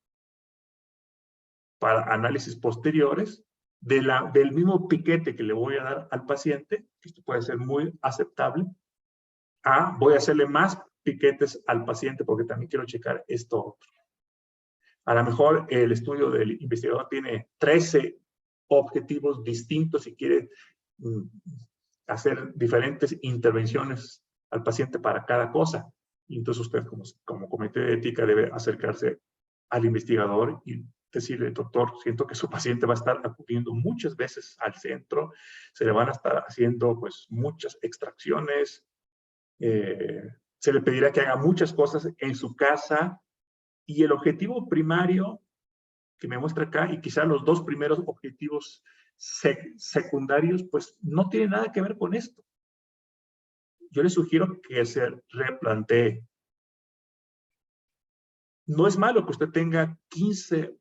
B: para análisis posteriores del mismo piquete que le voy a dar al paciente, que esto puede ser muy aceptable, voy a hacerle más piquetes al paciente porque también quiero checar esto otro. A lo mejor el estudio del investigador tiene 13 objetivos distintos y quiere hacer diferentes intervenciones al paciente para cada cosa. Y entonces usted como comité de ética debe acercarse al investigador y decirle, doctor, siento que su paciente va a estar acudiendo muchas veces al centro, se le van a estar haciendo pues muchas extracciones, se le pedirá que haga muchas cosas en su casa, y el objetivo primario que me muestra acá, y quizá los dos primeros objetivos secundarios, pues no tienen nada que ver con esto. Yo les sugiero que se replantee. No es malo que usted tenga 15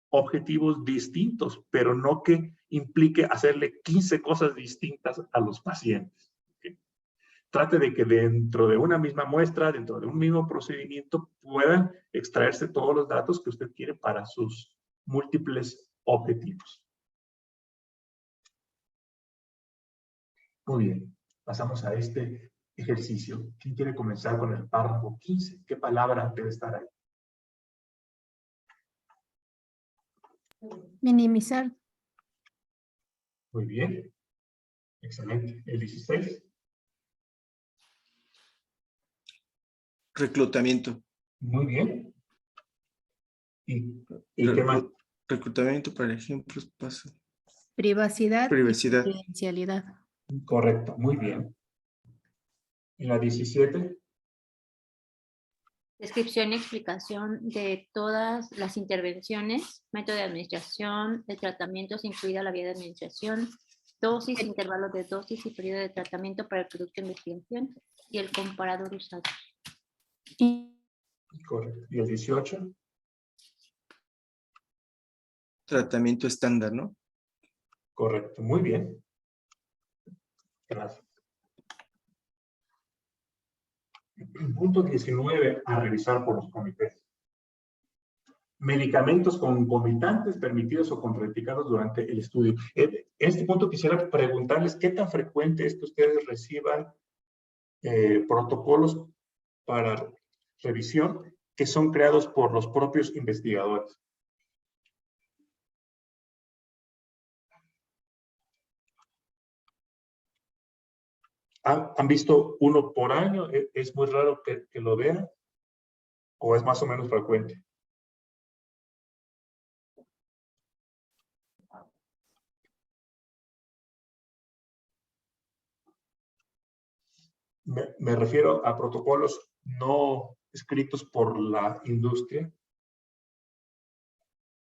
B: objetivos distintos, pero no que implique hacerle 15 cosas distintas a los pacientes. ¿Okay? Trate de que dentro de una misma muestra, dentro de un mismo procedimiento, puedan extraerse todos los datos que usted quiere para sus múltiples objetivos. Muy bien, pasamos a este ejercicio. ¿Quién quiere comenzar con el párrafo 15? ¿Qué palabra debe estar ahí?
C: Minimizar.
B: Muy bien. Excelente. El 16.
D: Reclutamiento.
B: Muy bien. ¿Y qué más?
D: Reclutamiento, por ejemplo, paso.
C: Privacidad.
D: Privacidad.
C: Y confidencialidad.
B: Correcto, muy bien. ¿En la 17?
E: Descripción y explicación de todas las intervenciones, método de administración, de tratamientos, incluida la vía de administración, dosis, intervalos de dosis y periodo de tratamiento para el producto de investigación y el comparador usado.
B: Correcto. ¿Y el 18?
D: Tratamiento estándar, ¿no?
B: Correcto, muy bien. Gracias. Punto 19 a revisar por los comités. Medicamentos concomitantes permitidos o contraindicados durante el estudio. En este punto quisiera preguntarles qué tan frecuente es que ustedes reciban protocolos para revisión que son creados por los propios investigadores. ¿Han visto uno por año? ¿Es muy raro que lo vean? ¿O es más o menos frecuente? Me refiero a protocolos no escritos por la industria,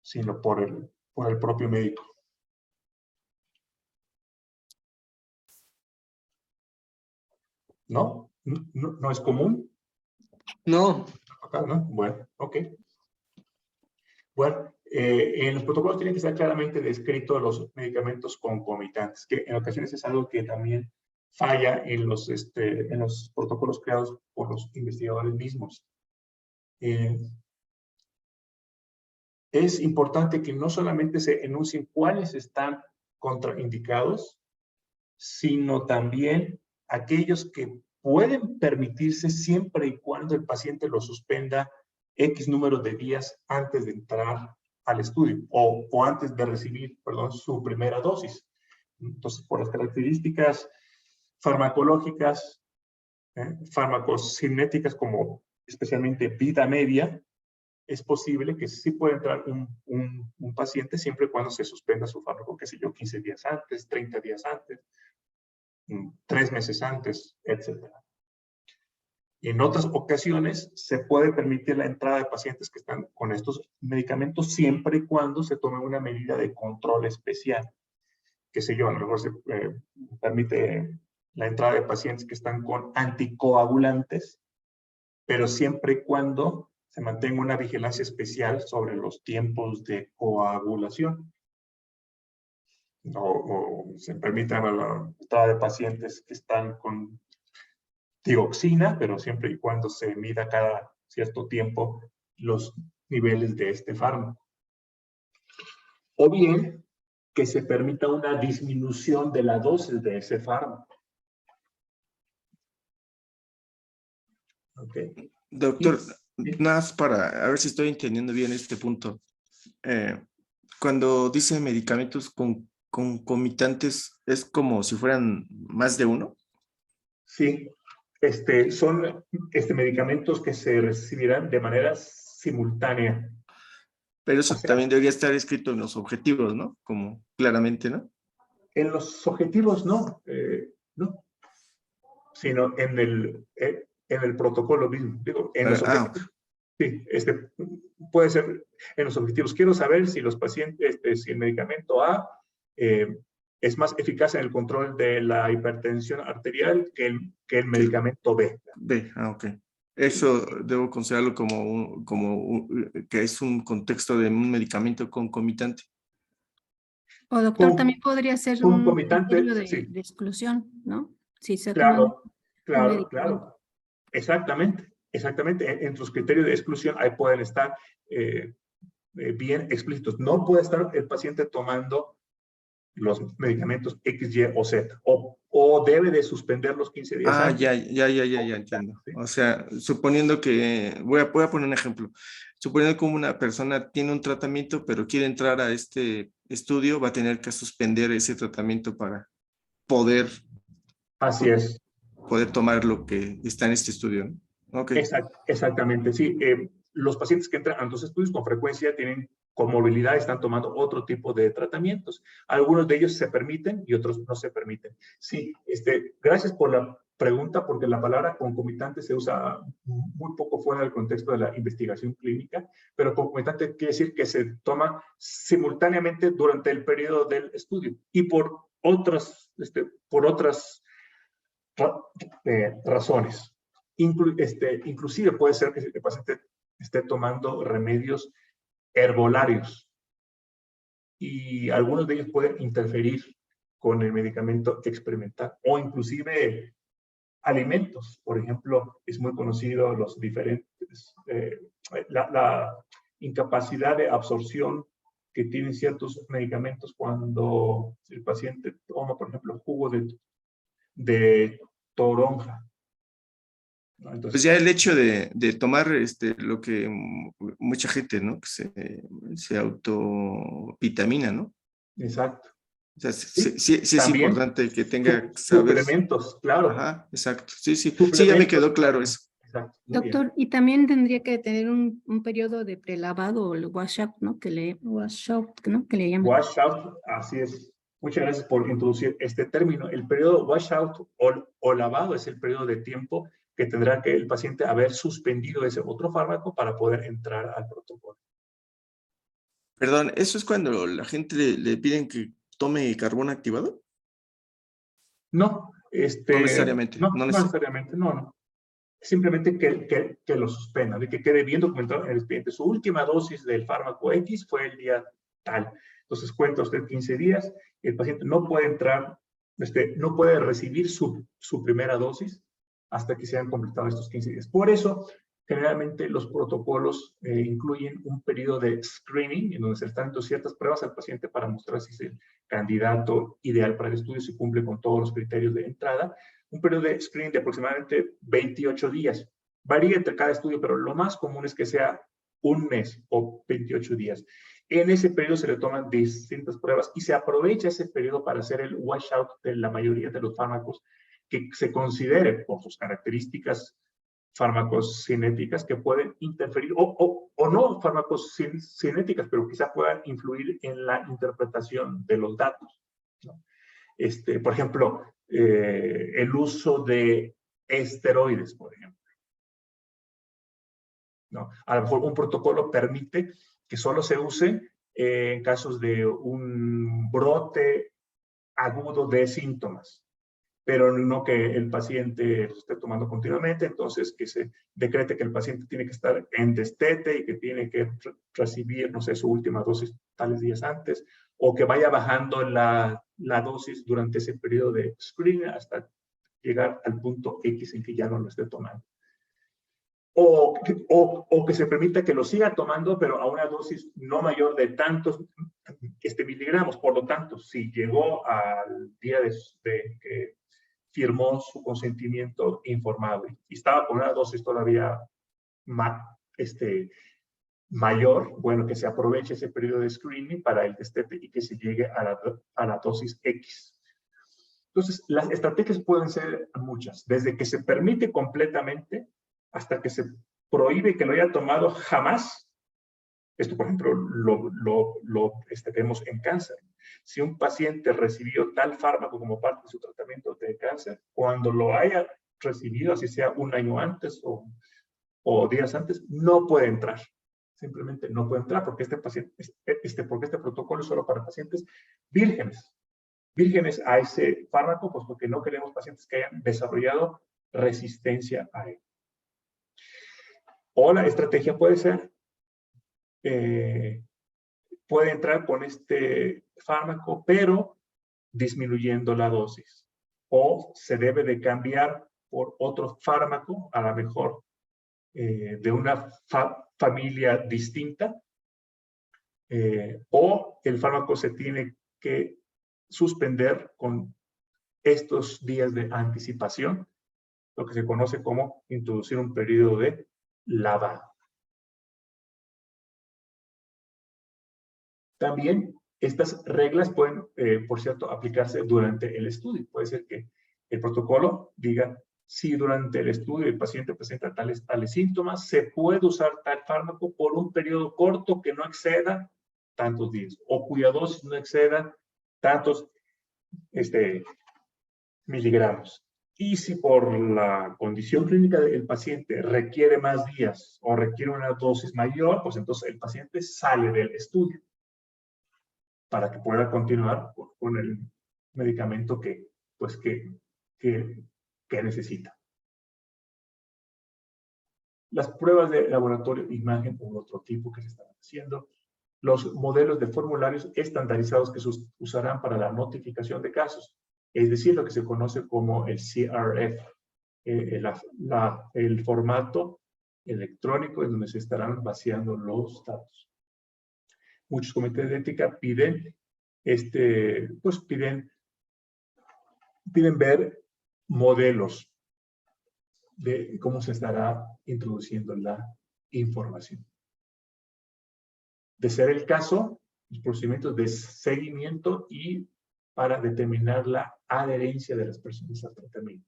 B: sino por el propio médico. ¿No? ¿No es común?
A: No,
B: ¿No? Bueno, ok. Bueno, en los protocolos tienen que estar claramente descritos los medicamentos concomitantes, que en ocasiones es algo que también falla en los protocolos creados por los investigadores mismos. Es importante que no solamente se enuncien cuáles están contraindicados, sino también aquellos que pueden permitirse siempre y cuando el paciente lo suspenda X número de días antes de entrar al estudio o antes de recibir, perdón, su primera dosis. Entonces, por las características farmacológicas, farmacocinéticas, como especialmente vida media, es posible que sí pueda entrar un paciente siempre y cuando se suspenda su fármaco, qué sé yo, 15 días antes, 30 días antes, 3 meses antes, etc. En otras ocasiones se puede permitir la entrada de pacientes que están con estos medicamentos siempre y cuando se tome una medida de control especial. Qué sé yo, a lo mejor se permite la entrada de pacientes que están con anticoagulantes, pero siempre y cuando se mantenga una vigilancia especial sobre los tiempos de coagulación. O se permita la entrada de pacientes que están con tiroxina, pero siempre y cuando se mida cada cierto tiempo los niveles de este fármaco. O bien, que se permita una disminución de la dosis de ese fármaco. Okay.
D: Doctor,
B: Sí.
D: nada más para a ver si estoy entendiendo bien este punto. Cuando dice medicamentos concomitantes, ¿es como si fueran más de uno?
B: Sí, son medicamentos que se recibirán de manera simultánea.
D: Pero eso
B: O sea,
D: también debería estar escrito en los objetivos, ¿no? Como claramente, ¿no?
B: en los objetivos no, no, sino en el protocolo mismo. Digo, en los objetivos, sí, puede ser en los objetivos. Quiero saber si los pacientes, si el medicamento A es más eficaz en el control de la hipertensión arterial que el medicamento B.
D: B, ok. Eso debo considerarlo que es un contexto de un medicamento concomitante.
C: O doctor, también podría ser un
B: Concomitante,
C: criterio
B: sí.
C: de exclusión, ¿no? Si se toma
B: Claro, claro. Exactamente. En sus criterios de exclusión ahí pueden estar bien explícitos. No puede estar el paciente tomando los medicamentos X, Y o Z. O debe de suspender los 15 días antes.
D: Ya entiendo.
B: ¿Sí?
D: O sea, suponiendo que, voy a poner un ejemplo. Suponiendo que una persona tiene un tratamiento, pero quiere entrar a este estudio, va a tener que suspender ese tratamiento para poder,
B: Así es.
D: poder tomar lo que está en este estudio, ¿no? Ok.
B: Exactamente, sí. Los pacientes que entran a los estudios con frecuencia tienen comorbilidad, están tomando otro tipo de tratamientos. Algunos de ellos se permiten y otros no se permiten. Sí, gracias por la pregunta, porque la palabra concomitante se usa muy poco fuera del contexto de la investigación clínica, pero concomitante quiere decir que se toma simultáneamente durante el periodo del estudio y por otras razones. Inclusive puede ser que el paciente esté tomando remedios herbolarios y algunos de ellos pueden interferir con el medicamento experimental o inclusive alimentos. Por ejemplo, es muy conocido los diferentes, la incapacidad de absorción que tienen ciertos medicamentos cuando el paciente toma, por ejemplo, jugo de toronja. Entonces,
D: Pues ya el hecho de tomar lo que mucha gente, ¿no? Que se autovitamina, ¿no?
B: exacto.
D: O sea,
B: Sí,
D: sí es
B: también
D: importante que tenga que saber.
B: suplementos, claro.
D: Ajá, exacto. Sí, ya me
B: Suplementos,
D: quedó claro eso.
B: exacto. Muy bien.
C: Doctor, y también tendría que tener un periodo de prelavado o el washout, ¿no? Que le llaman.
B: Washout, así es. Muchas gracias por introducir este término. El periodo washout o lavado es el periodo de tiempo que tendrá que el paciente haber suspendido ese otro fármaco para poder entrar al protocolo.
D: Perdón, ¿eso es cuando la gente le piden que tome carbón activado?
B: No,
D: No necesariamente.
B: no necesariamente, no. Simplemente que lo suspenda, de que quede bien documentado en el expediente. Su última dosis del fármaco X fue el día tal. Entonces cuenta usted 15 días, el paciente no puede entrar, no puede recibir su primera dosis hasta que se hayan completado estos 15 días. Por eso, generalmente los protocolos incluyen un periodo de screening en donde se están dando ciertas pruebas al paciente para mostrar si es el candidato ideal para el estudio, si cumple con todos los criterios de entrada. Un periodo de screening de aproximadamente 28 días. Varía entre cada estudio, pero lo más común es que sea un mes o 28 días. En ese periodo se le toman distintas pruebas y se aprovecha ese periodo para hacer el washout de la mayoría de los fármacos que se considere por sus características farmacocinéticas que pueden interferir, o no farmacocinéticas, pero quizá puedan influir en la interpretación de los datos, ¿no? Por ejemplo, el uso de esteroides, por ejemplo. ¿no? A lo mejor un protocolo permite que solo se use en casos de un brote agudo de síntomas, pero no que el paciente lo esté tomando continuamente, entonces que se decrete que el paciente tiene que estar en destete y que tiene que recibir, no sé, su última dosis tales días antes, o que vaya bajando la dosis durante ese periodo de screening hasta llegar al punto X en que ya no lo esté tomando. O que se permita que lo siga tomando, pero a una dosis no mayor de tantos miligramos. Por lo tanto, si llegó al día de que firmó su consentimiento informado y estaba con una dosis todavía mayor, bueno, que se aproveche ese periodo de screening para el destete y que se llegue a la dosis X. Entonces, las estrategias pueden ser muchas, desde que se permite completamente hasta que se prohíbe que lo haya tomado jamás. Esto, por ejemplo, lo vemos en cáncer. Si un paciente recibió tal fármaco como parte de su tratamiento de cáncer, cuando lo haya recibido, así sea un año antes o días antes, no puede entrar. Simplemente no puede entrar porque porque este protocolo es solo para pacientes vírgenes. Vírgenes a ese fármaco, pues porque no queremos pacientes que hayan desarrollado resistencia a él. O la estrategia puede ser, puede entrar con este fármaco, pero disminuyendo la dosis. O se debe de cambiar por otro fármaco, a lo mejor de una familia distinta, o el fármaco se tiene que suspender con estos días de anticipación, lo que se conoce como introducir un periodo de lavado. También estas reglas pueden, por cierto, aplicarse durante el estudio. Puede ser que el protocolo diga, si durante el estudio el paciente presenta tales síntomas, se puede usar tal fármaco por un periodo corto que no exceda tantos días, o cuya dosis no exceda tantos miligramos. Y si por la condición clínica del paciente requiere más días o requiere una dosis mayor, pues entonces el paciente sale del estudio para que pueda continuar con el medicamento que necesita. Las pruebas de laboratorio, imagen o otro tipo que se están haciendo, los modelos de formularios estandarizados que se usarán para la notificación de casos, es decir, lo que se conoce como el CRF, el formato electrónico en donde se estarán vaciando los datos. Muchos comités de ética piden ver modelos de cómo se estará introduciendo la información. De ser el caso, los procedimientos de seguimiento y para determinar la adherencia de las personas al tratamiento.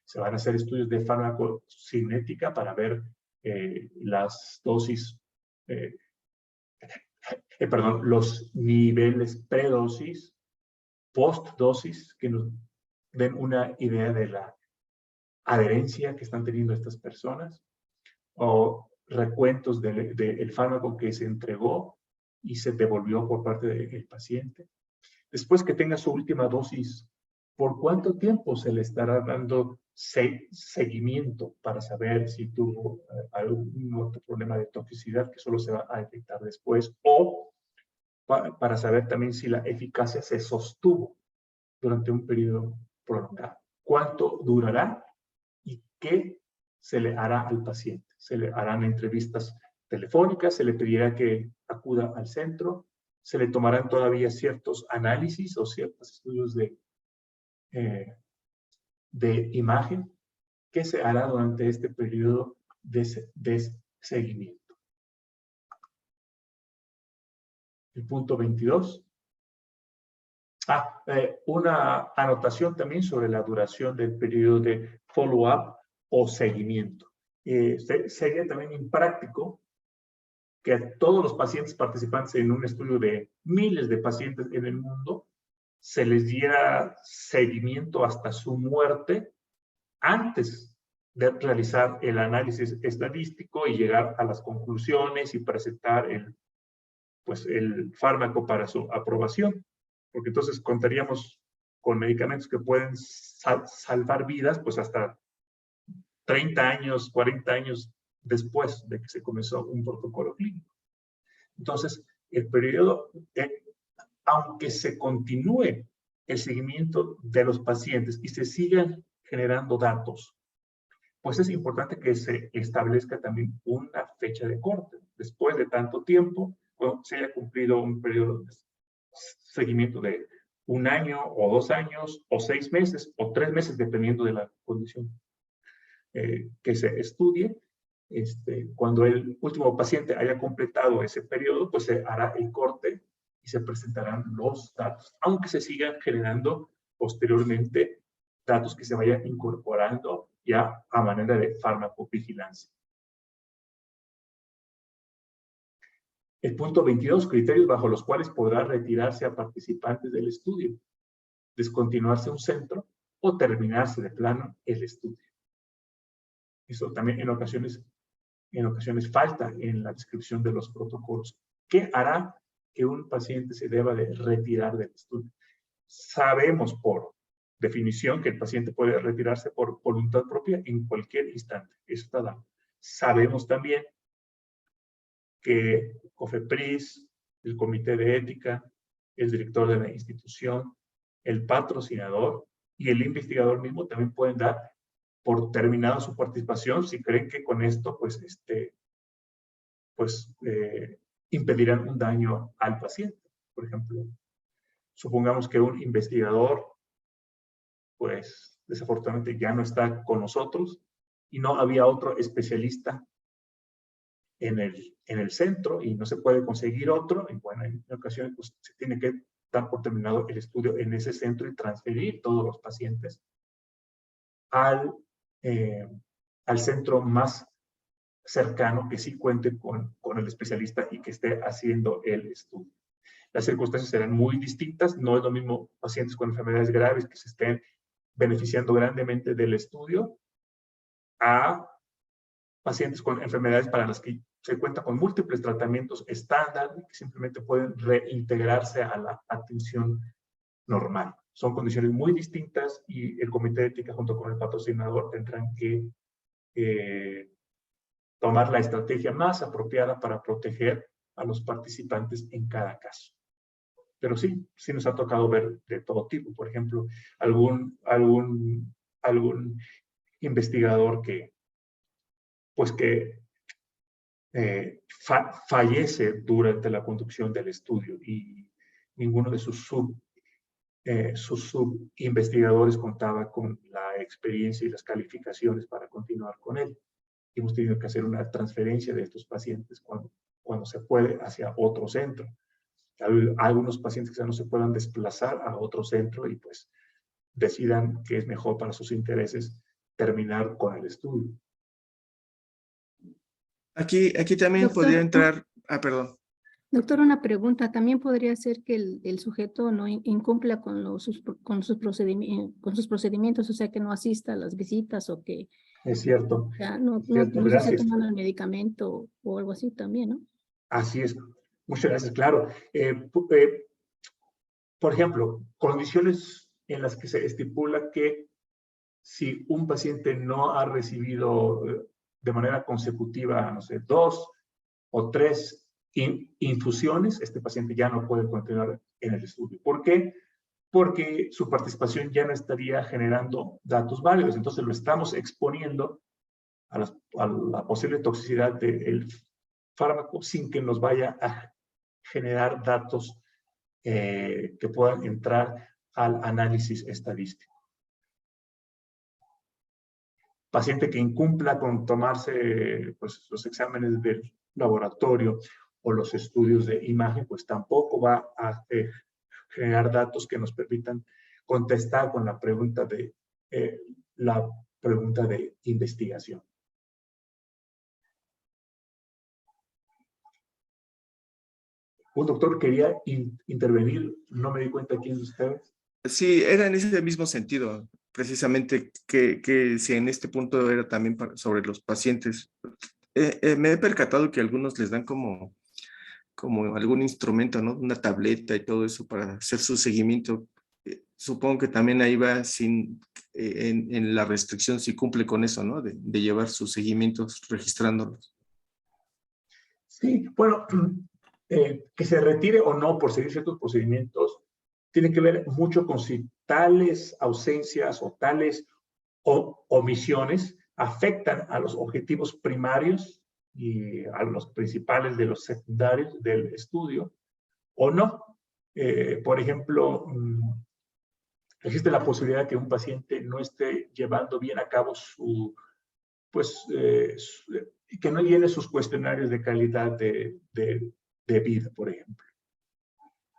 B: Se van a hacer estudios de farmacocinética para ver las dosis, los niveles predosis, postdosis, que nos den una idea de la adherencia que están teniendo estas personas, o recuentos del fármaco que se entregó y se devolvió por parte del paciente. Después que tenga su última dosis, ¿por cuánto tiempo se le estará dando seguimiento para saber si tuvo algún otro problema de toxicidad que solo se va a detectar después? O para saber también si la eficacia se sostuvo durante un periodo prolongado. ¿Cuánto durará? ¿Y qué se le hará al paciente? Se le harán entrevistas telefónicas, se le pedirá que acuda al centro, se le tomarán todavía ciertos análisis o ciertos estudios de imagen. ¿Qué se hará durante este periodo de seguimiento? El punto 22. Una anotación también sobre la duración del periodo de follow-up o seguimiento. Sería también impráctico que a todos los pacientes participantes en un estudio de miles de pacientes en el mundo se les diera seguimiento hasta su muerte antes de realizar el análisis estadístico y llegar a las conclusiones y presentar el fármaco para su aprobación, porque entonces contaríamos con medicamentos que pueden salvar vidas pues hasta 30 años, 40 años después de que se comenzó un protocolo clínico. Entonces, el periodo, aunque se continúe el seguimiento de los pacientes y se sigan generando datos, pues es importante que se establezca también una fecha de corte. Después de tanto tiempo, cuando se haya cumplido un periodo de seguimiento de 1 año o 2 años o 6 meses o 3 meses, dependiendo de la condición que se estudie. Cuando el último paciente haya completado ese periodo, pues se hará el corte y se presentarán los datos, aunque se sigan generando posteriormente datos que se vayan incorporando ya a manera de farmacovigilancia. El punto 22, criterios bajo los cuales podrá retirarse a participantes del estudio, descontinuarse un centro o terminarse de plano el estudio. Eso también en ocasiones falta en la descripción de los protocolos. ¿Qué hará que un paciente se deba de retirar del estudio? Sabemos por definición que el paciente puede retirarse por voluntad propia en cualquier instante. Eso está dado. Sabemos también que COFEPRIS, el Comité de Ética, el director de la institución, el patrocinador y el investigador mismo también pueden dar por terminada su participación si creen que con esto impedirán un daño al paciente. Por ejemplo, supongamos que un investigador pues desafortunadamente ya no está con nosotros y no había otro especialista en el centro y no se puede conseguir otro, y bueno, en ocasiones pues, se tiene que dar por terminado el estudio en ese centro y transferir todos los pacientes al centro más cercano que sí cuente con el especialista y que esté haciendo el estudio. Las circunstancias serán muy distintas, no es lo mismo pacientes con enfermedades graves que se estén beneficiando grandemente del estudio a pacientes con enfermedades para las que se cuenta con múltiples tratamientos estándar y que simplemente pueden reintegrarse a la atención normal. Son condiciones muy distintas y el Comité de Ética junto con el patrocinador tendrán que tomar la estrategia más apropiada para proteger a los participantes en cada caso. Pero sí nos ha tocado ver de todo tipo. Por ejemplo, algún investigador que fallece durante la conducción del estudio y ninguno de sus subinvestigadores contaba con la experiencia y las calificaciones para continuar con él. Y hemos tenido que hacer una transferencia de estos pacientes cuando se puede hacia otro centro. Hay algunos pacientes que no se puedan desplazar a otro centro y pues decidan que es mejor para sus intereses terminar con el estudio.
D: Aquí también
C: Doctor,
D: podría entrar, perdón.
C: Doctor, una pregunta. ¿También podría ser que el sujeto no incumpla con sus procedimientos, o sea, que no asista a las visitas o que
B: Es cierto.
C: ya no se esté tomando el medicamento o algo así también, ¿no?
B: Así es. Muchas gracias, claro. Por ejemplo, condiciones en las que se estipula que si un paciente no ha recibido de manera consecutiva, no sé, 2 o 3 infusiones, este paciente ya no puede continuar en el estudio. ¿Por qué? Porque su participación ya no estaría generando datos válidos. Entonces lo estamos exponiendo a la posible toxicidad del fármaco sin que nos vaya a generar datos que puedan entrar al análisis estadístico. Paciente que incumpla con tomarse pues, los exámenes del laboratorio o los estudios de imagen, pues tampoco va a generar datos que nos permitan contestar con la pregunta de investigación. Un doctor quería intervenir, no me di cuenta quién de ustedes.
D: Sí, era en ese mismo sentido. precisamente que si en este punto era también sobre los pacientes. Me he percatado que algunos les dan como algún instrumento, ¿no? Una tableta y todo eso para hacer su seguimiento. Supongo que también ahí va en la restricción si cumple con eso, ¿no? De llevar sus seguimientos registrándolos.
B: Sí, bueno, que se retire o no por seguir ciertos procedimientos tiene que ver mucho con si tales ausencias o tales omisiones afectan a los objetivos primarios y a los principales de los secundarios del estudio o no. Por ejemplo, existe la posibilidad de que un paciente no esté llevando bien a cabo que no llene sus cuestionarios de calidad de vida, por ejemplo.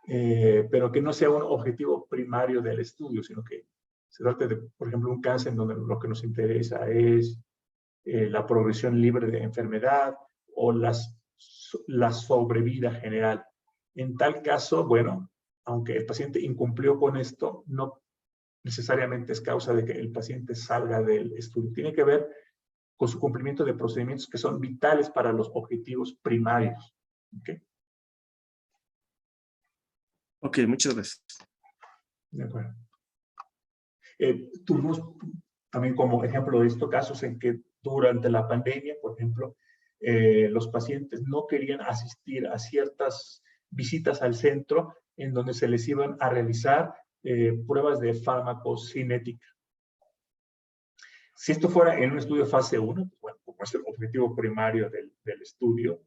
B: Pero que no sea un objetivo primario del estudio, sino que se trate de, por ejemplo, un cáncer en donde lo que nos interesa es la progresión libre de enfermedad o la sobrevida general. En tal caso, bueno, aunque el paciente incumplió con esto, no necesariamente es causa de que el paciente salga del estudio. Tiene que ver con su cumplimiento de procedimientos que son vitales para los objetivos primarios. ¿Okay?
D: Ok, muchas gracias.
B: De acuerdo. Tuvimos también como ejemplo de estos casos en que durante la pandemia, por ejemplo, los pacientes no querían asistir a ciertas visitas al centro en donde se les iban a realizar pruebas de farmacocinética. Si esto fuera en un estudio fase 1, pues bueno, como es el objetivo primario del estudio,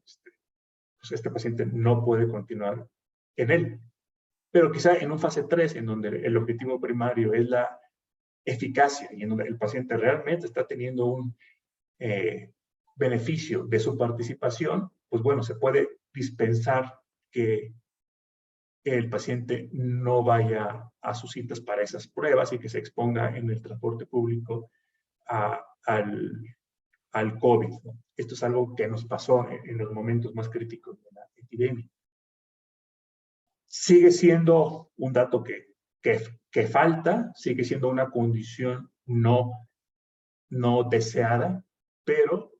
B: pues este paciente no puede continuar en él. Pero quizá en un fase 3, en donde el objetivo primario es la eficacia y en donde el paciente realmente está teniendo un beneficio de su participación, pues bueno, se puede dispensar que el paciente no vaya a sus citas para esas pruebas y que se exponga en el transporte público al COVID, ¿no? Esto es algo que nos pasó en los momentos más críticos de la epidemia. Sigue siendo un dato que falta, sigue siendo una condición no deseada, pero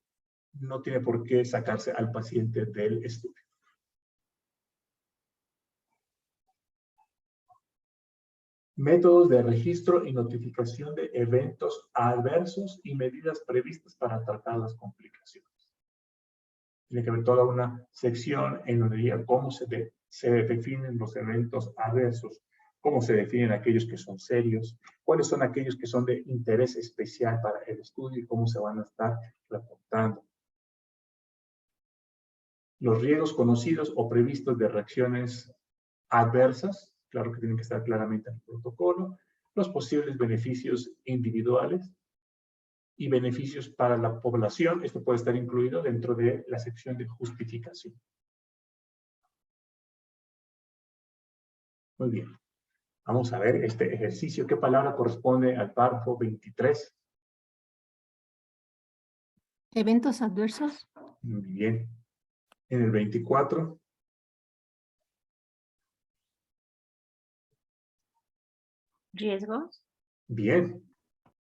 B: no tiene por qué sacarse al paciente del estudio. Métodos de registro y notificación de eventos adversos y medidas previstas para tratar las complicaciones. Tiene que haber toda una sección en donde diga cómo se definen los eventos adversos, cómo se definen aquellos que son serios, cuáles son aquellos que son de interés especial para el estudio y cómo se van a estar reportando. Los riesgos conocidos o previstos de reacciones adversas, claro que tienen que estar claramente en el protocolo, los posibles beneficios individuales y beneficios para la población. Esto puede estar incluido dentro de la sección de justificación. Muy bien. Vamos a ver este ejercicio. ¿Qué palabra corresponde al párrafo 23?
C: Eventos adversos.
B: Muy bien. En el 24.
E: Riesgos.
B: Bien.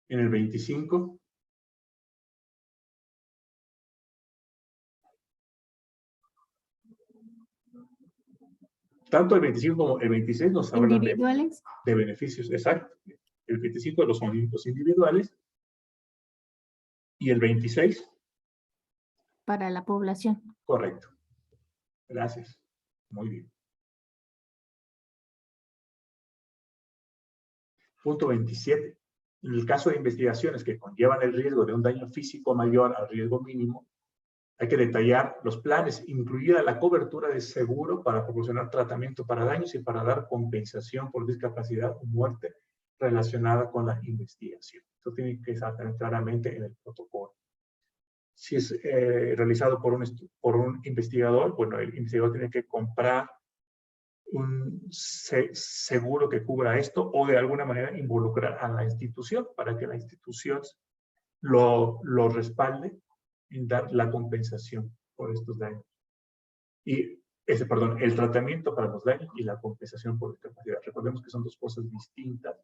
B: En el 25. Tanto el 25 como el 26 nos hablan
C: Individuales.
B: de beneficios. Exacto. El 25 de los movimientos individuales. Y el 26.
C: Para la población.
B: Correcto. Gracias. Muy bien. Punto 27. En el caso de investigaciones que conllevan el riesgo de un daño físico mayor al riesgo mínimo, hay que detallar los planes, incluida la cobertura de seguro para proporcionar tratamiento para daños y para dar compensación por discapacidad o muerte relacionada con la investigación. Esto tiene que estar claramente en el protocolo. Si es realizado por un investigador, bueno, el investigador tiene que comprar un seguro que cubra esto o de alguna manera involucrar a la institución para que la institución lo respalde en dar la compensación por estos daños. Y el tratamiento para los daños y la compensación por discapacidad. Recordemos que son dos cosas distintas.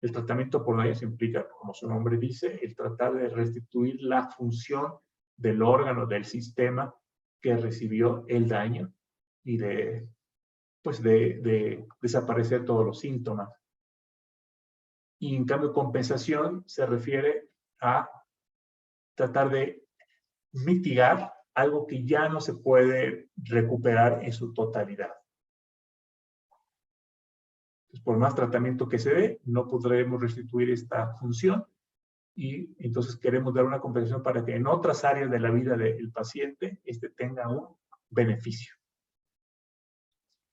B: El tratamiento por daños implica, como su nombre dice, el tratar de restituir la función del órgano, del sistema que recibió el daño y de desaparecer todos los síntomas. Y en cambio, compensación se refiere a tratar de mitigar algo que ya no se puede recuperar en su totalidad. Entonces, por más tratamiento que se dé, no podremos restituir esta función y entonces queremos dar una compensación para que en otras áreas de la vida del paciente tenga un beneficio.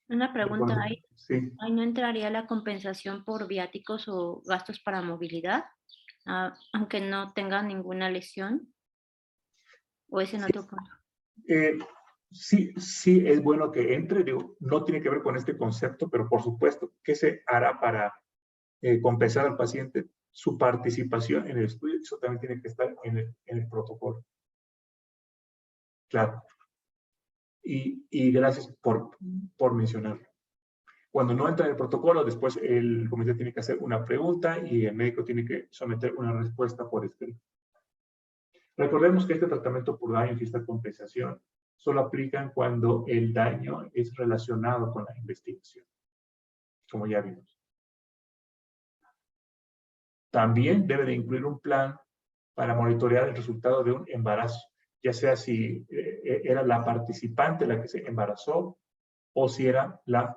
E: Una pregunta,
B: Sí.
E: ¿ahí no entraría la compensación por viáticos o gastos para movilidad, aunque no tenga ninguna lesión? ¿O es en otro punto?
B: Sí es bueno que entre, digo, no tiene que ver con este concepto, pero por supuesto, ¿qué se hará para compensar al paciente? Su participación en el estudio, eso también tiene que estar en el protocolo. Claro. Y gracias por mencionarlo. Cuando no entra en el protocolo, después el comité tiene que hacer una pregunta y el médico tiene que someter una respuesta por escrito. Recordemos que este tratamiento por daños y esta compensación solo aplican cuando el daño es relacionado con la investigación, como ya vimos. También debe de incluir un plan para monitorear el resultado de un embarazo, ya sea si era la participante la que se embarazó o si era la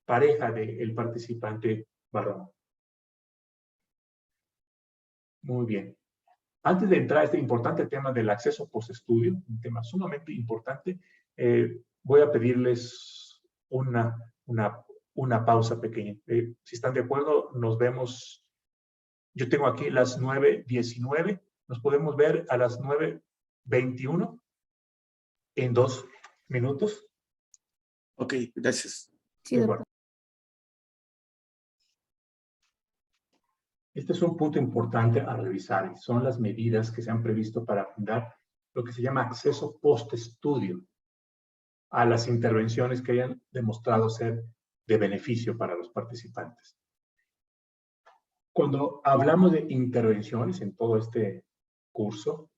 B: pareja del participante varón. Muy bien. Antes de entrar a este importante tema del acceso postestudio, un tema sumamente importante, voy a pedirles una pausa pequeña. Si están de acuerdo, nos vemos. Yo tengo aquí las 9:19. Nos podemos ver a las 9:21 en 2 minutos.
D: Ok, gracias.
C: Sí,
B: De
C: doctor.
B: acuerdo. Este es un punto importante a revisar y son las medidas que se han previsto para dar lo que se llama acceso postestudio a las intervenciones que hayan demostrado ser de beneficio para los participantes. Cuando hablamos de intervenciones en todo este curso,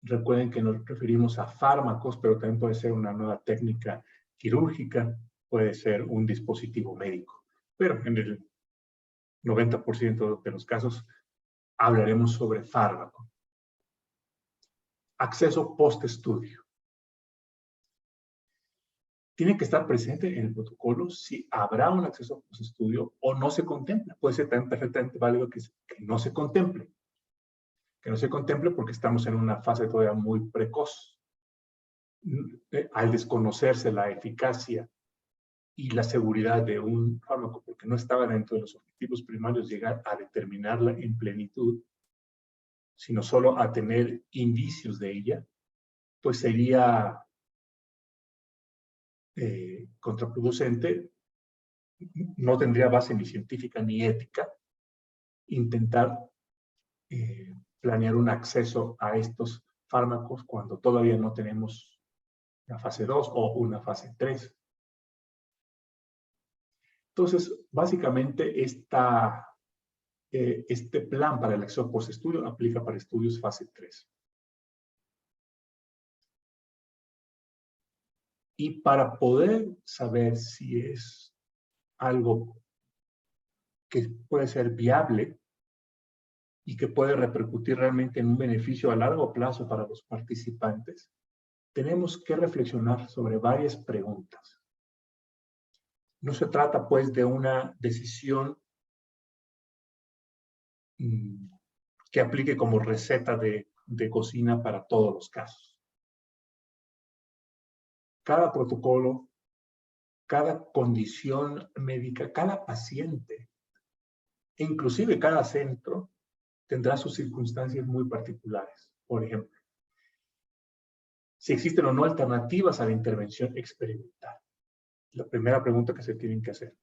B: recuerden que nos referimos a fármacos, pero también puede ser una nueva técnica quirúrgica, puede ser un dispositivo médico, pero en el 90% de los casos hablaremos sobre fármaco. Acceso postestudio. Tiene que estar presente en el protocolo si habrá un acceso postestudio o no se contempla. Puede ser también perfectamente válido que no se contemple. Que no se contemple porque estamos en una fase todavía muy precoz. Al desconocerse la eficacia y la seguridad de un fármaco, porque no estaba dentro de los objetivos primarios llegar a determinarla en plenitud, sino solo a tener indicios de ella, pues sería contraproducente, no tendría base ni científica ni ética intentar planear un acceso a estos fármacos cuando todavía no tenemos una fase 2 o una fase 3. Entonces, básicamente, este plan para el acceso postestudio aplica para estudios fase 3. Y para poder saber si es algo que puede ser viable y que puede repercutir realmente en un beneficio a largo plazo para los participantes, tenemos que reflexionar sobre varias preguntas. No se trata, pues, de una decisión que aplique como receta de cocina para todos los casos. Cada protocolo, cada condición médica, cada paciente, e inclusive cada centro, tendrá sus circunstancias muy particulares. Por ejemplo, si existen o no alternativas a la intervención experimental. La primera pregunta que se tienen que hacer.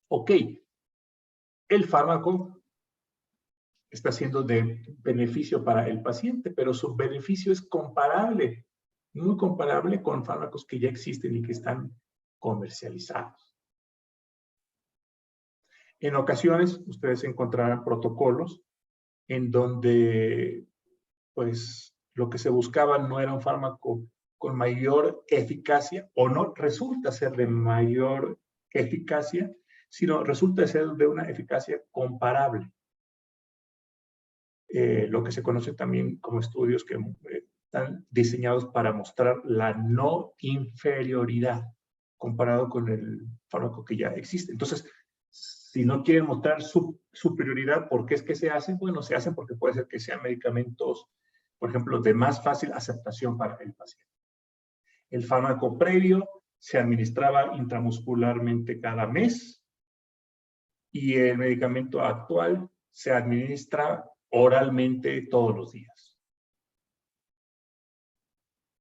B: Ok, el fármaco está siendo de beneficio para el paciente, pero su beneficio es comparable, muy comparable con fármacos que ya existen y que están comercializados. En ocasiones, ustedes encontrarán protocolos en donde, pues, lo que se buscaba no era un fármaco con mayor eficacia, o no resulta ser de mayor eficacia, sino resulta ser de una eficacia comparable. Lo que se conoce también como estudios que están diseñados para mostrar la no inferioridad comparado con el fármaco que ya existe. Entonces, si no quieren mostrar su superioridad, ¿por qué es que se hacen? Bueno, se hacen porque puede ser que sean medicamentos, por ejemplo, de más fácil aceptación para el paciente. El fármaco previo se administraba intramuscularmente cada mes y el medicamento actual se administra oralmente todos los días.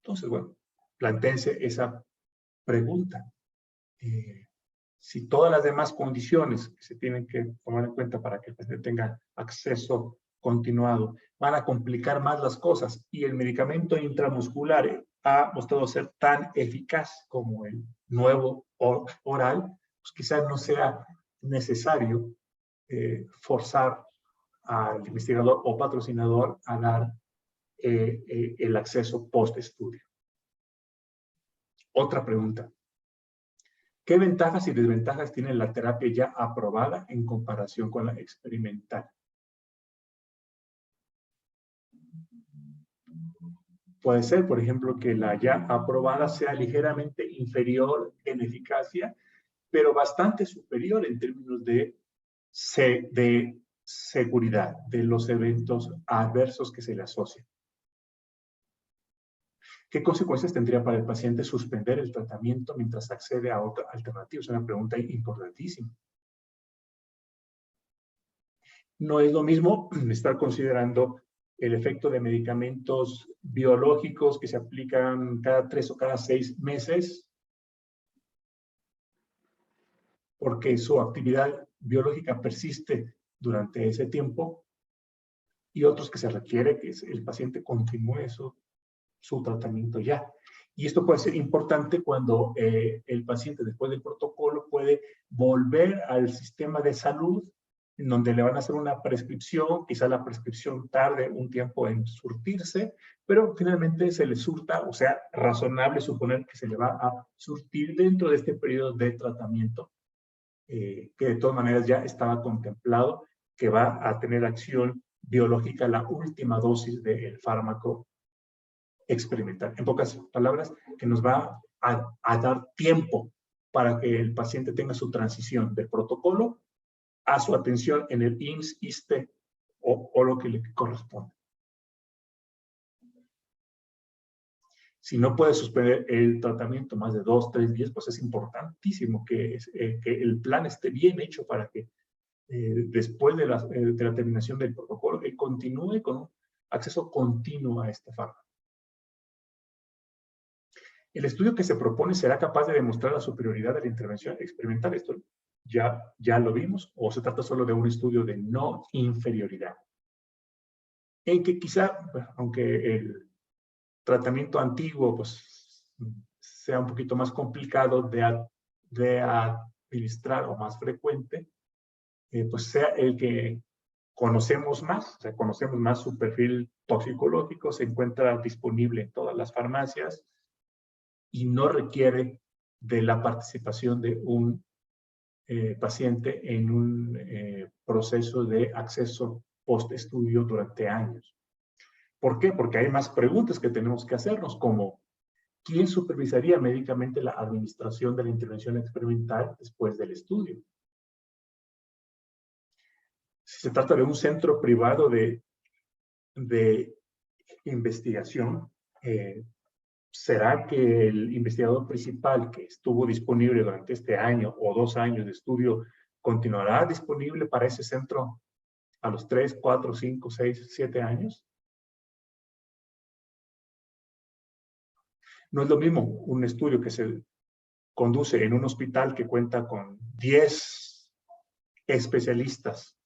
B: Entonces, bueno, plantéense esa pregunta. Si todas las demás condiciones que se tienen que tomar en cuenta para que el paciente tenga acceso continuado van a complicar más las cosas y el medicamento intramuscular ha mostrado ser tan eficaz como el nuevo oral, pues quizás no sea necesario forzar al investigador o patrocinador a dar el acceso post-estudio. Otra pregunta. ¿Qué ventajas y desventajas tiene la terapia ya aprobada en comparación con la experimental? Puede ser, por ejemplo, que la ya aprobada sea ligeramente inferior en eficacia, pero bastante superior en términos de seguridad de los eventos adversos que se le asocian. ¿Qué consecuencias tendría para el paciente suspender el tratamiento mientras accede a otra alternativa? Es una pregunta importantísima. No es lo mismo estar considerando el efecto de medicamentos biológicos que se aplican cada 3 o cada 6 meses, porque su actividad biológica persiste durante ese tiempo, y otros que se requiere que el paciente continúe su tratamiento ya. Y esto puede ser importante cuando el paciente, después del protocolo, puede volver al sistema de salud, en donde le van a hacer una prescripción, quizá la prescripción tarde un tiempo en surtirse, pero finalmente se le surta, o sea, razonable suponer que se le va a surtir dentro de este periodo de tratamiento, que de todas maneras ya estaba contemplado, que va a tener acción biológica la última dosis del fármaco experimental. En pocas palabras, que nos va a dar tiempo para que el paciente tenga su transición del protocolo a su atención en el IMSS, ISSSTE o lo que le corresponde. Si no puede suspender el tratamiento más de 2 o 3 días, pues es importantísimo que el plan esté bien hecho para que después de la terminación del protocolo, continúe con un acceso continuo a este fármaco. El estudio que se propone será capaz de demostrar la superioridad de la intervención experimental. Esto ya lo vimos, o se trata solo de un estudio de no inferioridad. En que quizá, aunque el tratamiento antiguo pues, sea un poquito más complicado de administrar o más frecuente, pues sea el que conocemos más, o sea, conocemos más su perfil toxicológico, se encuentra disponible en todas las farmacias y no requiere de la participación de un paciente en un proceso de acceso post-estudio durante años. ¿Por qué? Porque hay más preguntas que tenemos que hacernos, como ¿quién supervisaría médicamente la administración de la intervención experimental después del estudio? Si se trata de un centro privado de investigación, ¿será que el investigador principal que estuvo disponible durante este año o 2 años de estudio continuará disponible para ese centro a los 3, 4, 5, 6, 7 años? No es lo mismo un estudio que se conduce en un hospital que cuenta con 10 especialistas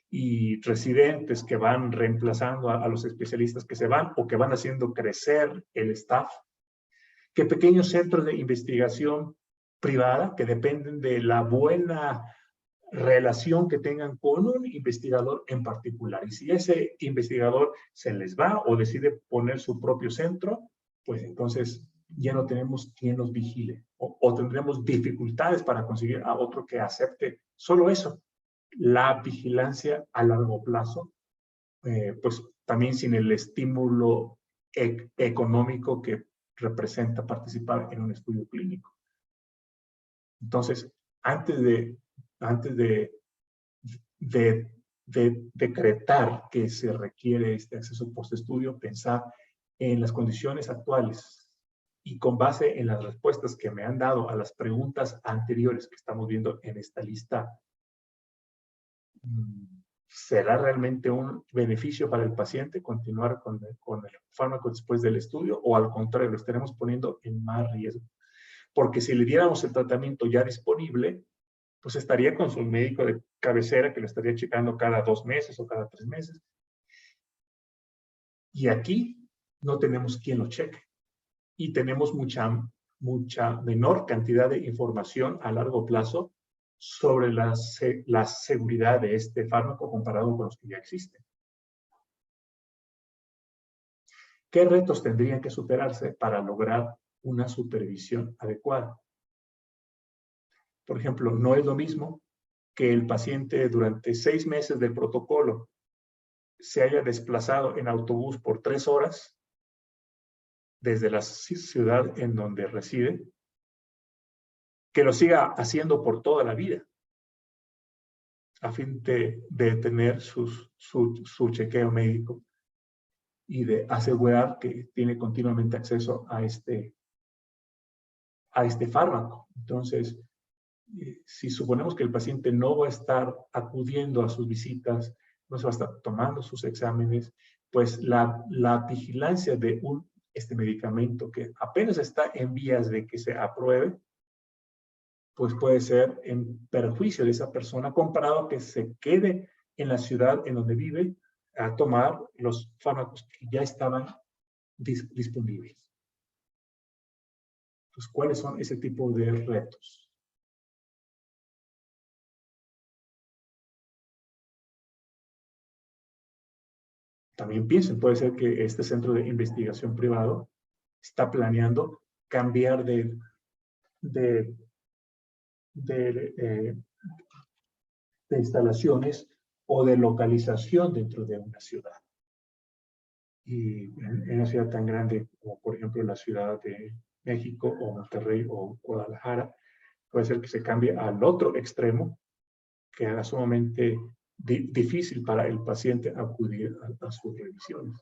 B: y residentes que van reemplazando a los especialistas que se van o que van haciendo crecer el staff, que pequeños centros de investigación privada que dependen de la buena relación que tengan con un investigador en particular. Y si ese investigador se les va o decide poner su propio centro, pues entonces ya no tenemos quien los vigile o tendremos dificultades para conseguir a otro que acepte solo eso. La vigilancia a largo plazo, pues también sin el estímulo económico que representa participar en un estudio clínico. Entonces, antes de decretar que se requiere este acceso postestudio, pensar en las condiciones actuales y con base en las respuestas que me han dado a las preguntas anteriores que estamos viendo en esta lista, ¿será realmente un beneficio para el paciente continuar con el fármaco después del estudio o al contrario, lo estaremos poniendo en más riesgo? Porque si le diéramos el tratamiento ya disponible, pues estaría con su médico de cabecera que lo estaría checando cada 2 meses o cada 3 meses. Y aquí no tenemos quien lo cheque. Y tenemos mucha menor cantidad de información a largo plazo sobre la seguridad de este fármaco comparado con los que ya existen. ¿Qué retos tendrían que superarse para lograr una supervisión adecuada? Por ejemplo, no es lo mismo que el paciente durante 6 meses del protocolo se haya desplazado en autobús por 3 horas desde la ciudad en donde reside, que lo siga haciendo por toda la vida, a fin de tener su chequeo médico y de asegurar que tiene continuamente acceso a este fármaco. Entonces, si suponemos que el paciente no va a estar acudiendo a sus visitas, no se va a estar tomando sus exámenes, pues la vigilancia de este medicamento que apenas está en vías de que se apruebe, pues puede ser en perjuicio de esa persona comparado a que se quede en la ciudad en donde vive a tomar los fármacos que ya estaban disponibles. Entonces, ¿cuáles son ese tipo de retos? También piensen, puede ser que este centro de investigación privado está planeando cambiar de instalaciones o de localización dentro de una ciudad. Y en una ciudad tan grande como por ejemplo la Ciudad de México o Monterrey o Guadalajara, puede ser que se cambie al otro extremo, que haga sumamente difícil para el paciente acudir a sus revisiones.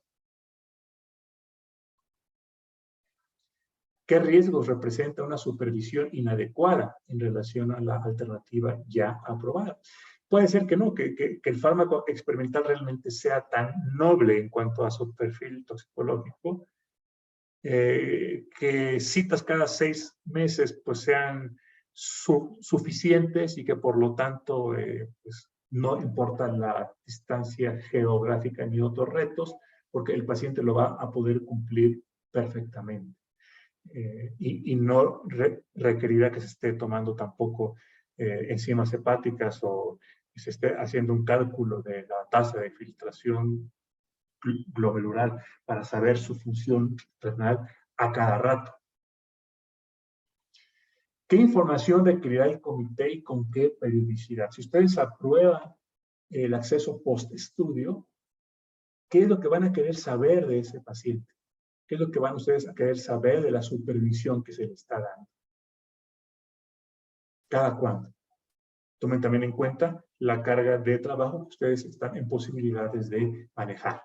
B: ¿Qué riesgos representa una supervisión inadecuada en relación a la alternativa ya aprobada? Puede ser que no, que el fármaco experimental realmente sea tan noble en cuanto a su perfil toxicológico, que citas cada 6 meses pues sean suficientes y que por lo tanto pues, no importa la distancia geográfica ni otros retos, porque el paciente lo va a poder cumplir perfectamente. Y no requerirá que se esté tomando tampoco enzimas hepáticas o que se esté haciendo un cálculo de la tasa de filtración glomerular para saber su función renal a cada rato. ¿Qué información requerirá el comité y con qué periodicidad? Si ustedes aprueban el acceso post-estudio, ¿qué es lo que van a querer saber de ese paciente? ¿Qué es lo que van ustedes a querer saber de la supervisión que se le está dando? ¿Cada cuándo? Tomen también en cuenta la carga de trabajo que ustedes están en posibilidades de manejar.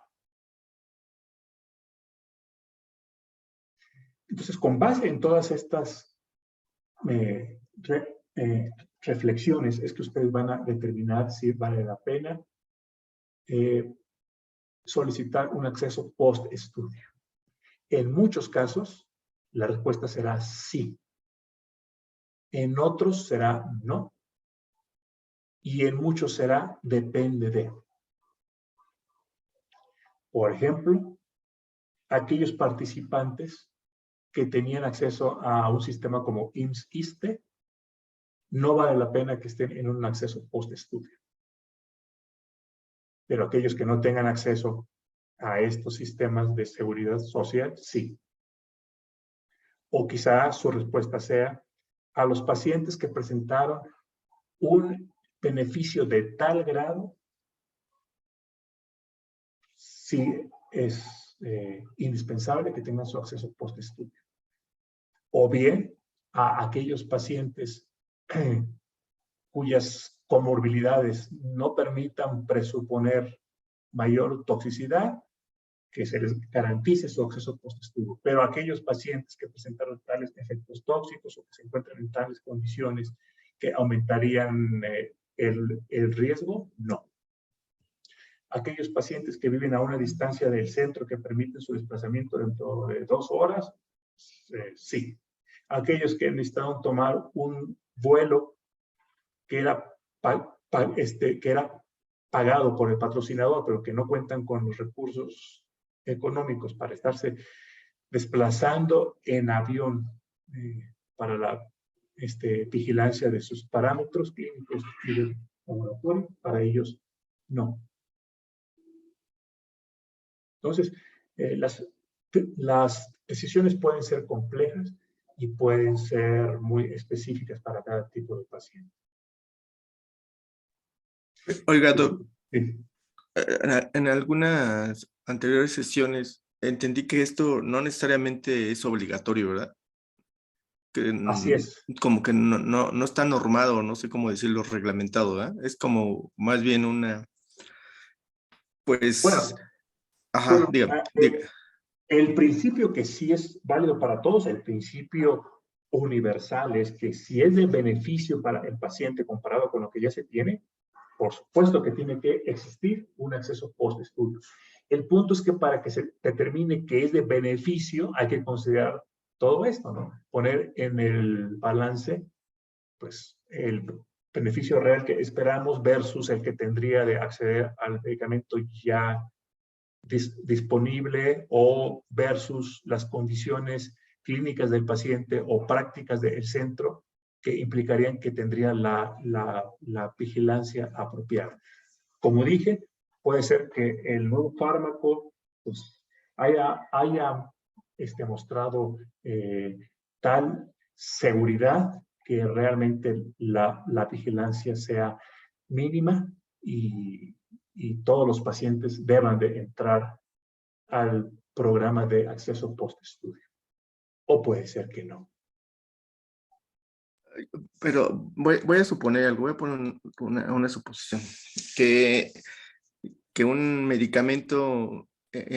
B: Entonces, con base en todas estas reflexiones, es que ustedes van a determinar si vale la pena solicitar un acceso post-estudio. En muchos casos, la respuesta será sí. En otros será no. Y en muchos será depende de. Por ejemplo, aquellos participantes que tenían acceso a un sistema como IMSS-ISSSTE no vale la pena que estén en un acceso post-estudio. Pero aquellos que no tengan acceso a estos sistemas de seguridad social, sí. O quizá su respuesta sea a los pacientes que presentaron un beneficio de tal grado, sí es indispensable que tengan su acceso post-estudio. O bien a aquellos pacientes cuyas comorbilidades no permitan presuponer mayor toxicidad, que se les garantice su acceso post-estudio. Pero aquellos pacientes que presentaron tales efectos tóxicos o que se encuentran en tales condiciones que aumentarían el riesgo, no. Aquellos pacientes que viven a una distancia del centro que permiten su desplazamiento dentro de 2 horas, sí. Aquellos que necesitaron tomar un vuelo que era pagado por el patrocinador, pero que no cuentan con los recursos económicos para estarse desplazando en avión para la vigilancia de sus parámetros clínicos y del laboratorio, para ellos no. Entonces, las decisiones pueden ser complejas y pueden ser muy específicas para cada tipo de paciente.
D: Oiga, doc,
B: Sí.
D: en algunas anteriores sesiones entendí que esto no necesariamente es obligatorio, ¿verdad? Que
B: Así es.
D: como que no está normado, no sé cómo decirlo, reglamentado, ¿verdad? Es como más bien una, pues,
B: Bueno,
D: ajá, dígame.
B: el principio que sí es válido para todos, el principio universal es que si es de beneficio para el paciente comparado con lo que ya se tiene, por supuesto que tiene que existir un acceso post-estudio. El punto es que para que se determine que es de beneficio, hay que considerar todo esto, ¿no? Poner en el balance, pues, el beneficio real que esperamos versus el que tendría de acceder al medicamento ya disponible o versus las condiciones clínicas del paciente o prácticas del centro que implicarían que tendría la vigilancia apropiada. Como dije, puede ser que el nuevo fármaco pues, haya mostrado tal seguridad que realmente la vigilancia sea mínima y todos los pacientes deban de entrar al programa de acceso post-estudio. O puede ser que no.
D: Pero voy a suponer algo, voy a poner una suposición, que un medicamento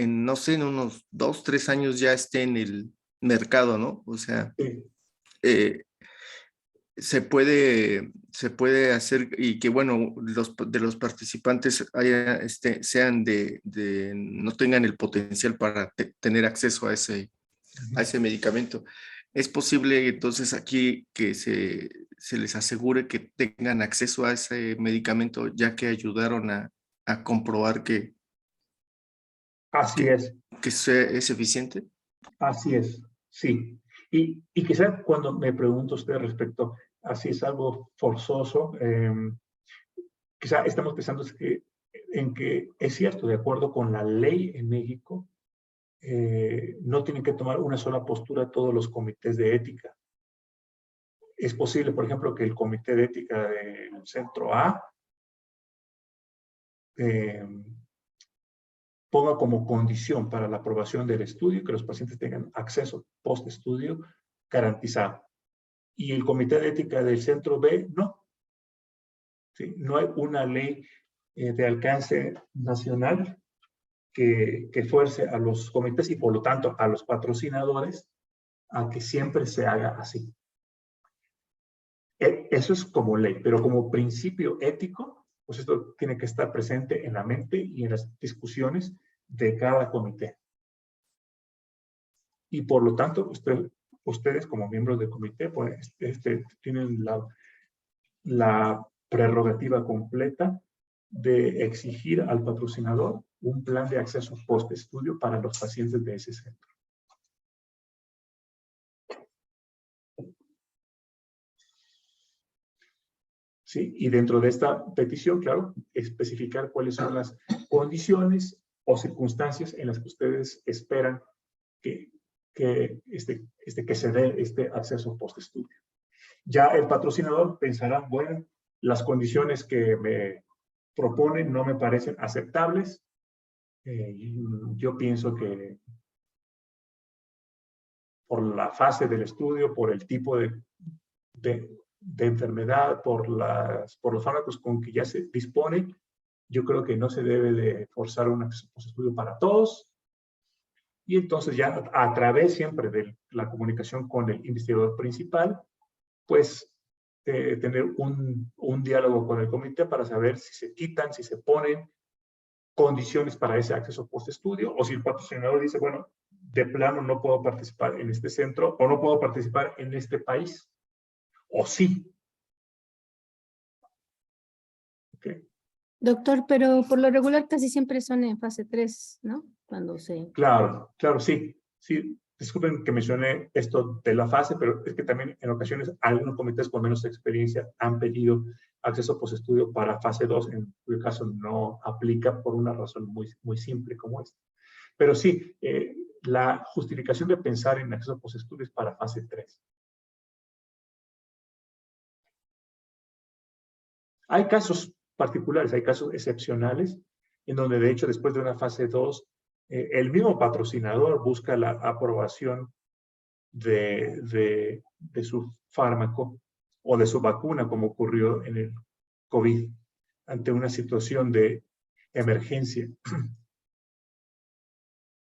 D: no sé, en unos 2, 3 años ya esté en el mercado, ¿no? O sea,
B: Sí.
D: se puede hacer y que, bueno, de los participantes sean no tengan el potencial para tener acceso a ese medicamento. ¿Es posible entonces aquí que se les asegure que tengan acceso a ese medicamento ya que ayudaron a comprobar que
B: Así es.
D: es eficiente?
B: Así es, sí. Y quizá cuando me pregunto usted respecto a si es algo forzoso, quizá estamos pensando en que es cierto, de acuerdo con la ley en México, no tienen que tomar una sola postura todos los comités de ética. Es posible, por ejemplo, que el comité de ética del centro A ponga como condición para la aprobación del estudio que los pacientes tengan acceso post-estudio garantizado. Y el comité de ética del centro B, no. ¿Sí? No hay una ley de alcance nacional que fuerce a los comités y por lo tanto a los patrocinadores a que siempre se haga así. Eso es como ley, pero como principio ético, pues esto tiene que estar presente en la mente y en las discusiones de cada comité. Y por lo tanto, ustedes como miembros del comité pues, tienen la prerrogativa completa de exigir al patrocinador un plan de acceso post-estudio para los pacientes de ese centro. ¿sí? Y dentro de esta petición, claro, especificar cuáles son las condiciones o circunstancias en las que ustedes esperan que se dé este acceso post-estudio. Ya el patrocinador pensará, bueno, las condiciones que me proponen no me parecen aceptables. Yo pienso que por la fase del estudio, por el tipo de enfermedad, por los fármacos con que ya se dispone, yo creo que no se debe de forzar un estudio para todos. Y entonces ya a través siempre de la comunicación con el investigador principal, pues tener un diálogo con el comité para saber si se quitan, si se ponen condiciones para ese acceso post-estudio, o si el patrocinador dice, bueno, de plano no puedo participar en este centro, o no puedo participar en este país, o sí. Okay.
C: Doctor, pero por lo regular casi siempre son en fase 3, ¿no? Cuando se...
B: Claro, sí. Disculpen que mencioné esto de la fase, pero es que también en ocasiones algunos comités con menos experiencia han pedido acceso postestudio para fase 2, en cuyo caso no aplica por una razón muy simple como esta. Pero sí, la justificación de pensar en acceso postestudio es para fase 3. Hay casos particulares, hay casos excepcionales, en donde de hecho después de una fase 2, el mismo patrocinador busca la aprobación de su fármaco o de su vacuna, como ocurrió en el COVID, ante una situación de emergencia.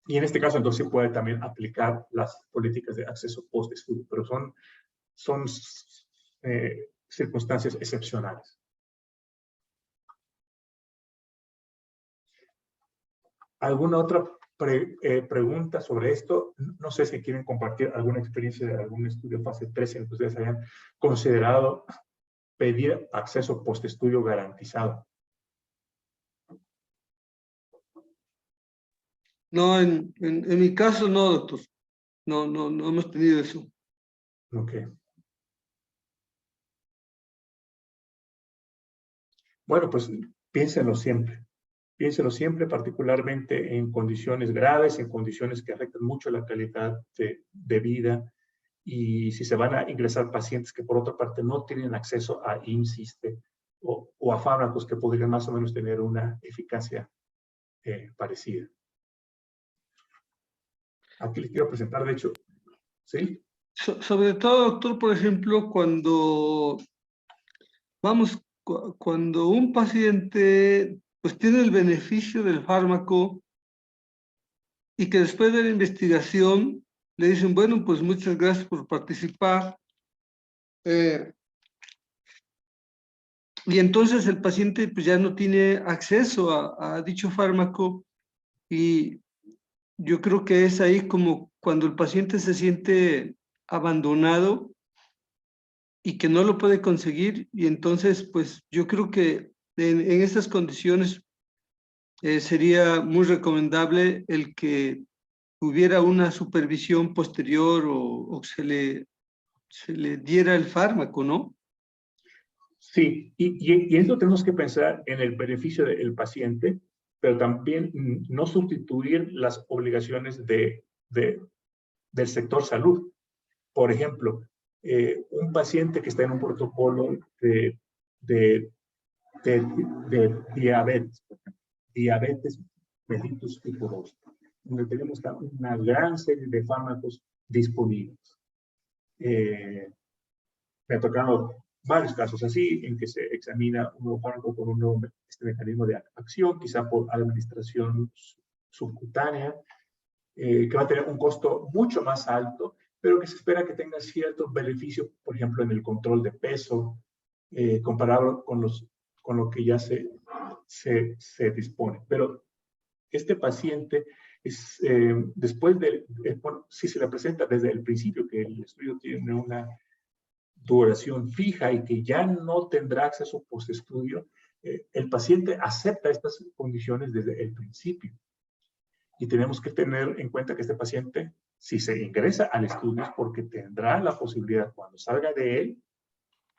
B: Y en este caso entonces se puede también aplicar las políticas de acceso post-estudio, pero son circunstancias excepcionales. ¿Alguna otra pregunta sobre esto? No sé si quieren compartir alguna experiencia de algún estudio fase 3 en el que ustedes hayan considerado pedir acceso postestudio garantizado.
A: No, en mi caso no, doctor. No hemos tenido eso.
B: Ok. Bueno, pues piénsenlo siempre. Piénselo siempre, particularmente en condiciones graves, en condiciones que afectan mucho la calidad de vida, y si se van a ingresar pacientes que por otra parte no tienen acceso a IMSS o a fármacos que podrían más o menos tener una eficacia parecida. Aquí les quiero presentar, de hecho, ¿sí?
A: Sobre todo, doctor, por ejemplo, cuando un paciente pues tiene el beneficio del fármaco y que después de la investigación le dicen, bueno, pues muchas gracias por participar. Y entonces el paciente pues ya no tiene acceso a dicho fármaco, y yo creo que es ahí como cuando el paciente se siente abandonado y que no lo puede conseguir, y entonces pues yo creo que en estas condiciones sería muy recomendable el que hubiera una supervisión posterior o se le diera el fármaco, ¿no?
B: Sí, y esto tenemos que pensar en el beneficio del paciente, pero también no sustituir las obligaciones del sector salud. Por ejemplo, un paciente que está en un protocolo de diabetes mellitus tipo 2, donde tenemos una gran serie de fármacos disponibles. Me ha tocado varios casos así, en que se examina un nuevo fármaco con un nuevo mecanismo de acción, quizá por administración subcutánea, que va a tener un costo mucho más alto, pero que se espera que tenga cierto beneficio, por ejemplo, en el control de peso, comparado con lo que ya se dispone. Pero este paciente, después bueno, si se le presenta desde el principio que el estudio tiene una duración fija y que ya no tendrá acceso postestudio, el paciente acepta estas condiciones desde el principio. Y tenemos que tener en cuenta que este paciente, si se ingresa al estudio, es porque tendrá la posibilidad, cuando salga de él,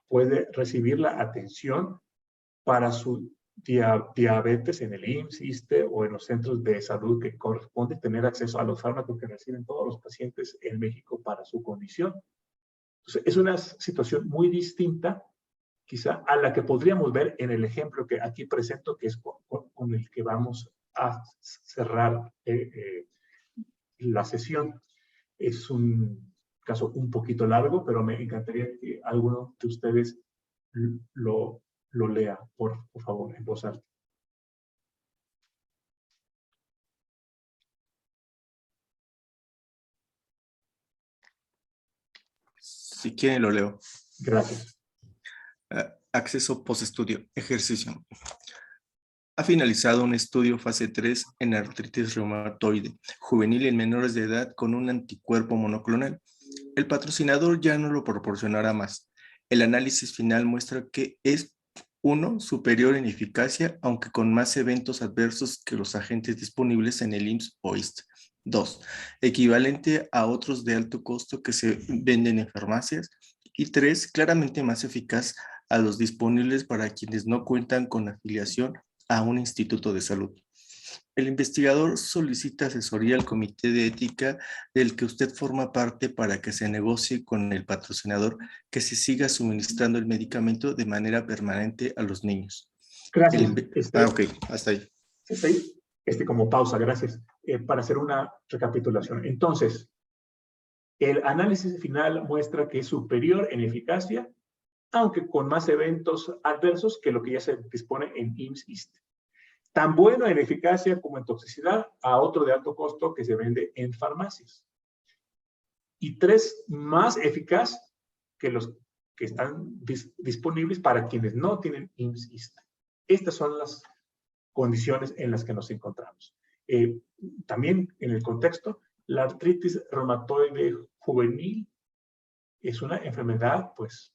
B: puede recibir la atención para su diabetes en el IMSS, ISSSTE o en los centros de salud que corresponde tener acceso a los fármacos que reciben todos los pacientes en México para su condición. Entonces, es una situación muy distinta quizá a la que podríamos ver en el ejemplo que aquí presento, que es con el que vamos a cerrar la sesión. Es un caso un poquito largo, pero me encantaría que alguno de ustedes lo lea, por favor, en voz alta.
D: Si quieren lo leo.
B: Gracias.
D: Acceso postestudio, ejercicio. Ha finalizado un estudio fase 3 en artritis reumatoide juvenil en menores de edad con un anticuerpo monoclonal. El patrocinador ya no lo proporcionará más. El análisis final muestra que es 1, superior en eficacia, aunque con más eventos adversos que los agentes disponibles en el IMSS o ISSSTE. 2, equivalente a otros de alto costo que se venden en farmacias. Y 3, claramente más eficaz a los disponibles para quienes no cuentan con afiliación a un instituto de salud. El investigador solicita asesoría al comité de ética del que usted forma parte para que se negocie con el patrocinador que se siga suministrando el medicamento de manera permanente a los niños.
B: Gracias.
D: Ok, hasta ahí.
B: Hasta ahí. Como pausa, gracias. Para hacer una recapitulación. Entonces, el análisis final muestra que es superior en eficacia, aunque con más eventos adversos que lo que ya se dispone en IMSS, ISSSTE. Tan bueno en eficacia como en toxicidad a otro de alto costo que se vende en farmacias. Y 3, más eficaz que los que están disponibles para quienes no tienen IMSS, ISSSTE. Estas son las condiciones en las que nos encontramos. También en el contexto, la artritis reumatoide juvenil es una enfermedad, pues,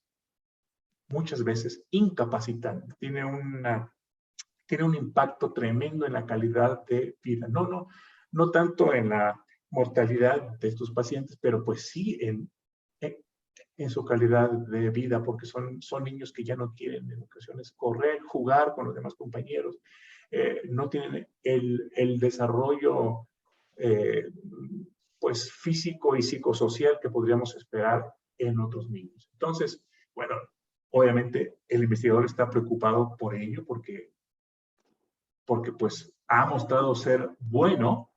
B: muchas veces incapacitante. Tiene un impacto tremendo en la calidad de vida. No tanto en la mortalidad de estos pacientes, pero pues sí en su calidad de vida, porque son niños que ya no quieren en ocasiones correr, jugar con los demás compañeros, no tienen el desarrollo pues físico y psicosocial que podríamos esperar en otros niños. Entonces, bueno, obviamente el investigador está preocupado por ello porque pues ha mostrado ser bueno,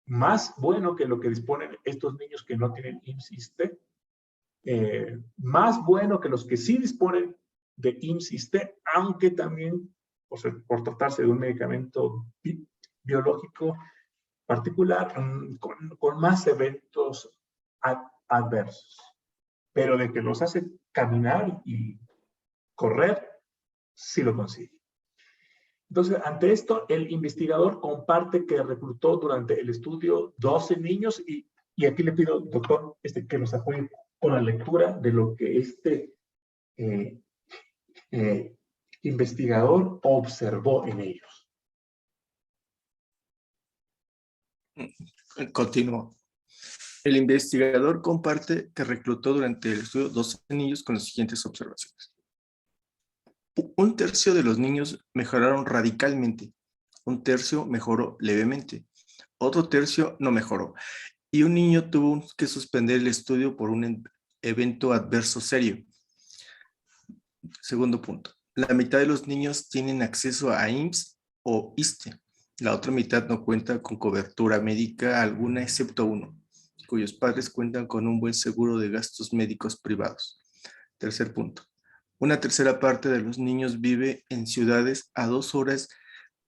B: más bueno que lo que disponen estos niños que no tienen IMSS, ISSSTE, más bueno que los que sí disponen de IMSS, ISSSTE, aunque también por tratarse de un medicamento biológico particular, con más eventos adversos. Pero de que los hace caminar y correr, sí lo consigue. Entonces, ante esto, el investigador comparte que reclutó durante el estudio 12 niños y aquí le pido, doctor, que nos apoye con la lectura de lo que este investigador observó en ellos.
D: Continúo. El investigador comparte que reclutó durante el estudio 12 niños con las siguientes observaciones. 1/3 de los niños mejoraron radicalmente, 1/3 mejoró levemente, otro 1/3 no mejoró, y un niño tuvo que suspender el estudio por un evento adverso serio. Segundo punto, la mitad de los niños tienen acceso a IMSS o ISSSTE, la otra mitad no cuenta con cobertura médica alguna excepto uno, cuyos padres cuentan con un buen seguro de gastos médicos privados. Tercer punto. 1/3 parte de los niños vive en ciudades a 2 horas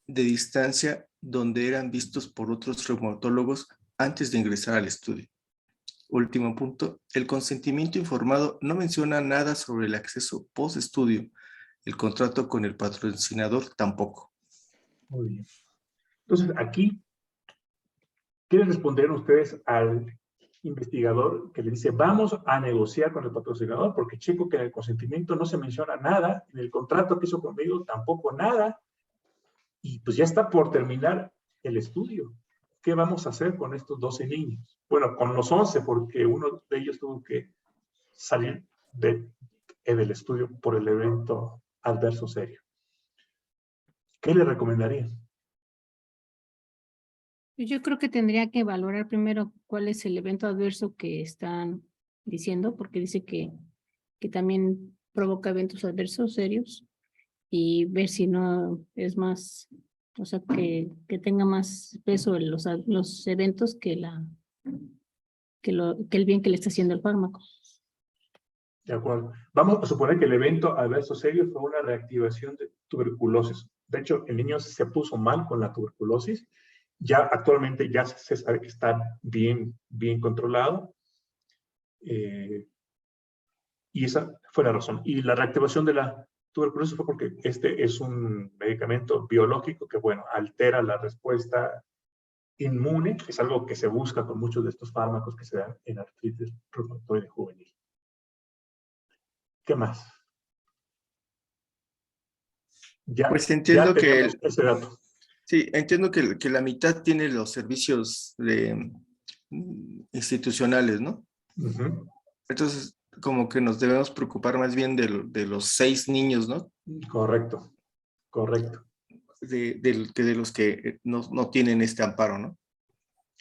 D: de distancia donde eran vistos por otros reumatólogos antes de ingresar al estudio. Último punto, el consentimiento informado no menciona nada sobre el acceso post-estudio. El contrato con el patrocinador tampoco.
B: Muy bien. Entonces, aquí, ¿quieren responder ustedes al investigador que le dice, vamos a negociar con el patrocinador porque checo que en el consentimiento no se menciona nada, en el contrato que hizo conmigo tampoco nada, y pues ya está por terminar el estudio? ¿Qué vamos a hacer con estos 12 niños? Bueno, con los 11, porque uno de ellos tuvo que salir del estudio por el evento adverso serio. ¿Qué le recomendaría?
C: Yo creo que tendría que valorar primero cuál es el evento adverso que están diciendo, porque dice que también provoca eventos adversos serios, y ver si no es más, o sea, que tenga más peso en los eventos que que el bien que le está haciendo el fármaco.
B: De acuerdo. Vamos a suponer que el evento adverso serio fue una reactivación de tuberculosis. De hecho, el niño se puso mal con la tuberculosis. Ya actualmente ya se sabe que está bien controlado. Y esa fue la razón. Y la reactivación de la tuberculosis fue porque este es un medicamento biológico que, bueno, altera la respuesta inmune. Es algo que se busca con muchos de estos fármacos que se dan en artritis reumatoide juvenil. ¿Qué más?
D: Pues
B: Ya
D: entiendo
B: tenemos ese dato.
D: sí, entiendo que la mitad tiene los servicios institucionales, ¿no?
B: Uh-huh.
D: Entonces, como que nos debemos preocupar más bien de los 6 niños, ¿no?
B: Correcto, correcto,
D: Que de los que no tienen este amparo, ¿no?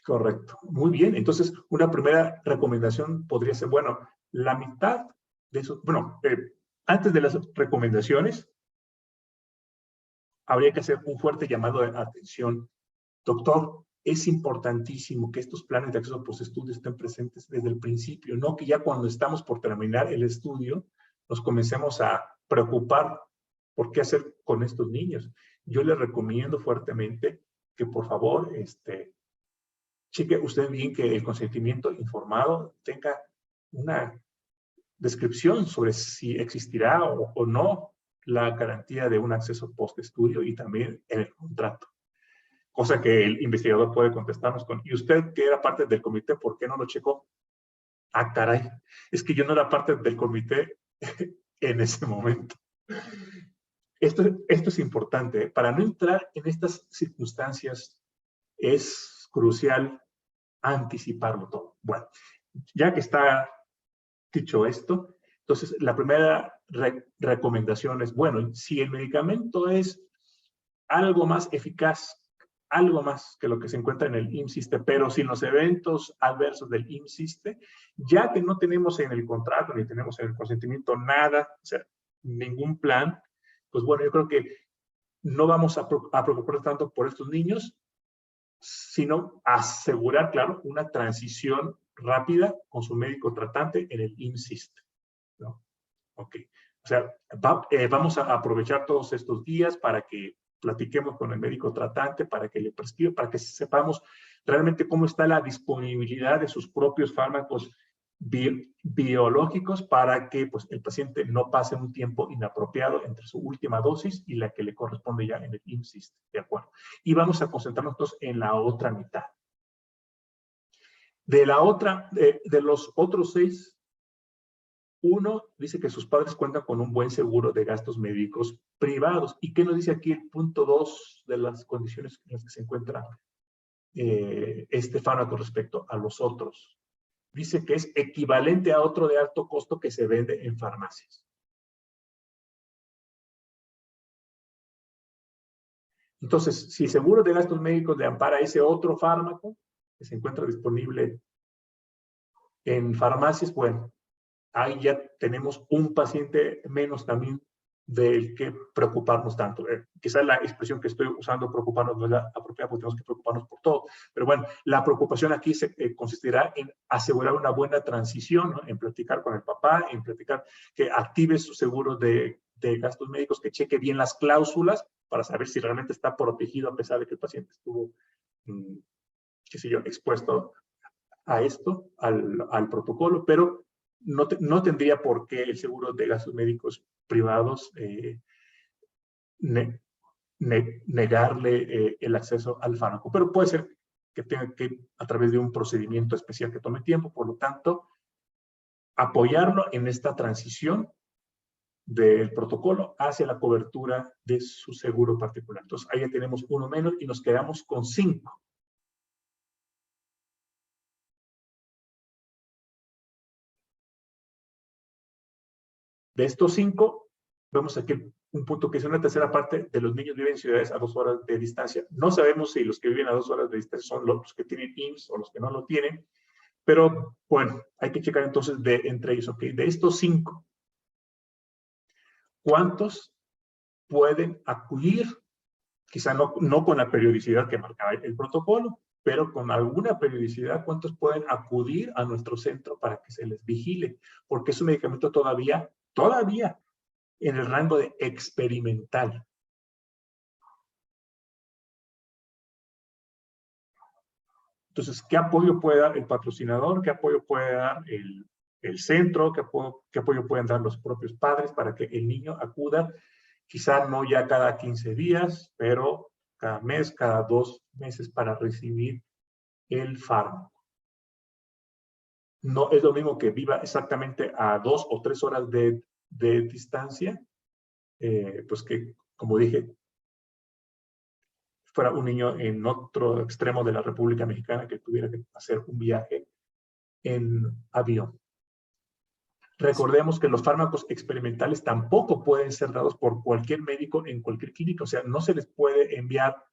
B: correcto. Muy bien, entonces una primera recomendación podría ser, bueno, la mitad de eso, bueno, antes de las recomendaciones, habría que hacer un fuerte llamado de atención. Doctor, es importantísimo que estos planes de acceso a postestudio estén presentes desde el principio, no que ya cuando estamos por terminar el estudio nos comencemos a preocupar por qué hacer con estos niños. Yo le recomiendo fuertemente que por favor cheque usted bien que el consentimiento informado tenga una descripción sobre si existirá o no la garantía de un acceso postestudio y también en el contrato. Cosa que el investigador puede contestarnos con, ¿y usted que era parte del comité, por qué no lo checó? Ah, caray, es que yo no era parte del comité en ese momento. Esto es importante. Para no entrar en estas circunstancias es crucial anticiparlo todo. Bueno, ya que está dicho esto, entonces la primera recomendación es, bueno, si el medicamento es algo más eficaz, algo más que lo que se encuentra en el IMSISTE, pero sin los eventos adversos del IMSISTE, ya que no tenemos en el contrato ni tenemos en el consentimiento nada, o sea, ningún plan, pues bueno, yo creo que no vamos a preocuparnos tanto por estos niños, sino asegurar, claro, una transición rápida con su médico tratante en el IMSISTE, ¿no? Ok. O sea, vamos a aprovechar todos estos días para que platiquemos con el médico tratante, para que le prescriba, para que sepamos realmente cómo está la disponibilidad de sus propios fármacos biológicos para que pues, el paciente no pase un tiempo inapropiado entre su última dosis y la que le corresponde ya en el IMSIST, ¿de acuerdo? Y vamos a concentrarnos entonces en la otra mitad. De los otros 6, uno dice que sus padres cuentan con un buen seguro de gastos médicos privados. ¿Y qué nos dice aquí el punto 2 de las condiciones en las que se encuentra este fármaco respecto a los otros? Dice que es equivalente a otro de alto costo que se vende en farmacias. Entonces, si el seguro de gastos médicos le ampara ese otro fármaco que se encuentra disponible en farmacias, bueno, ahí ya tenemos un paciente menos también del que preocuparnos tanto. Quizás la expresión que estoy usando, preocuparnos, no es la apropiada porque tenemos que preocuparnos por todo. Pero bueno, la preocupación aquí consistirá en asegurar una buena transición, ¿no? En platicar con el papá, en platicar que active su seguro de gastos médicos, que cheque bien las cláusulas para saber si realmente está protegido a pesar de que el paciente estuvo, qué sé yo, expuesto a esto, al protocolo, pero no tendría por qué el seguro de gastos médicos privados negarle el acceso al fármaco. Pero puede ser que tenga que ir a través de un procedimiento especial que tome tiempo, por lo tanto, apoyarlo en esta transición del protocolo hacia la cobertura de su seguro particular. Entonces, ahí ya tenemos uno menos y nos quedamos con 5. De estos 5, vemos aquí un punto que es una tercera parte de los niños viven en ciudades a 2 horas de distancia. No sabemos si los que viven a 2 horas de distancia son los que tienen IMSS o los que no lo tienen, pero bueno, hay que checar entonces entre ellos, ¿ok? De estos 5, ¿cuántos pueden acudir? Quizá no con la periodicidad que marcaba el protocolo, pero con alguna periodicidad, ¿cuántos pueden acudir a nuestro centro para que se les vigile? Porque es un medicamento todavía en el rango de experimental. Entonces, ¿qué apoyo puede dar el patrocinador? ¿Qué apoyo puede dar el centro? ¿Qué apoyo pueden dar los propios padres para que el niño acuda? Quizá no ya cada 15 días, pero cada mes, cada 2 meses para recibir el fármaco. No es lo mismo que viva exactamente a 2 o 3 horas de distancia, pues que, como dije, fuera un niño en otro extremo de la República Mexicana que tuviera que hacer un viaje en avión. Recordemos que los fármacos experimentales tampoco pueden ser dados por cualquier médico en cualquier clínica. O sea, no se les puede enviar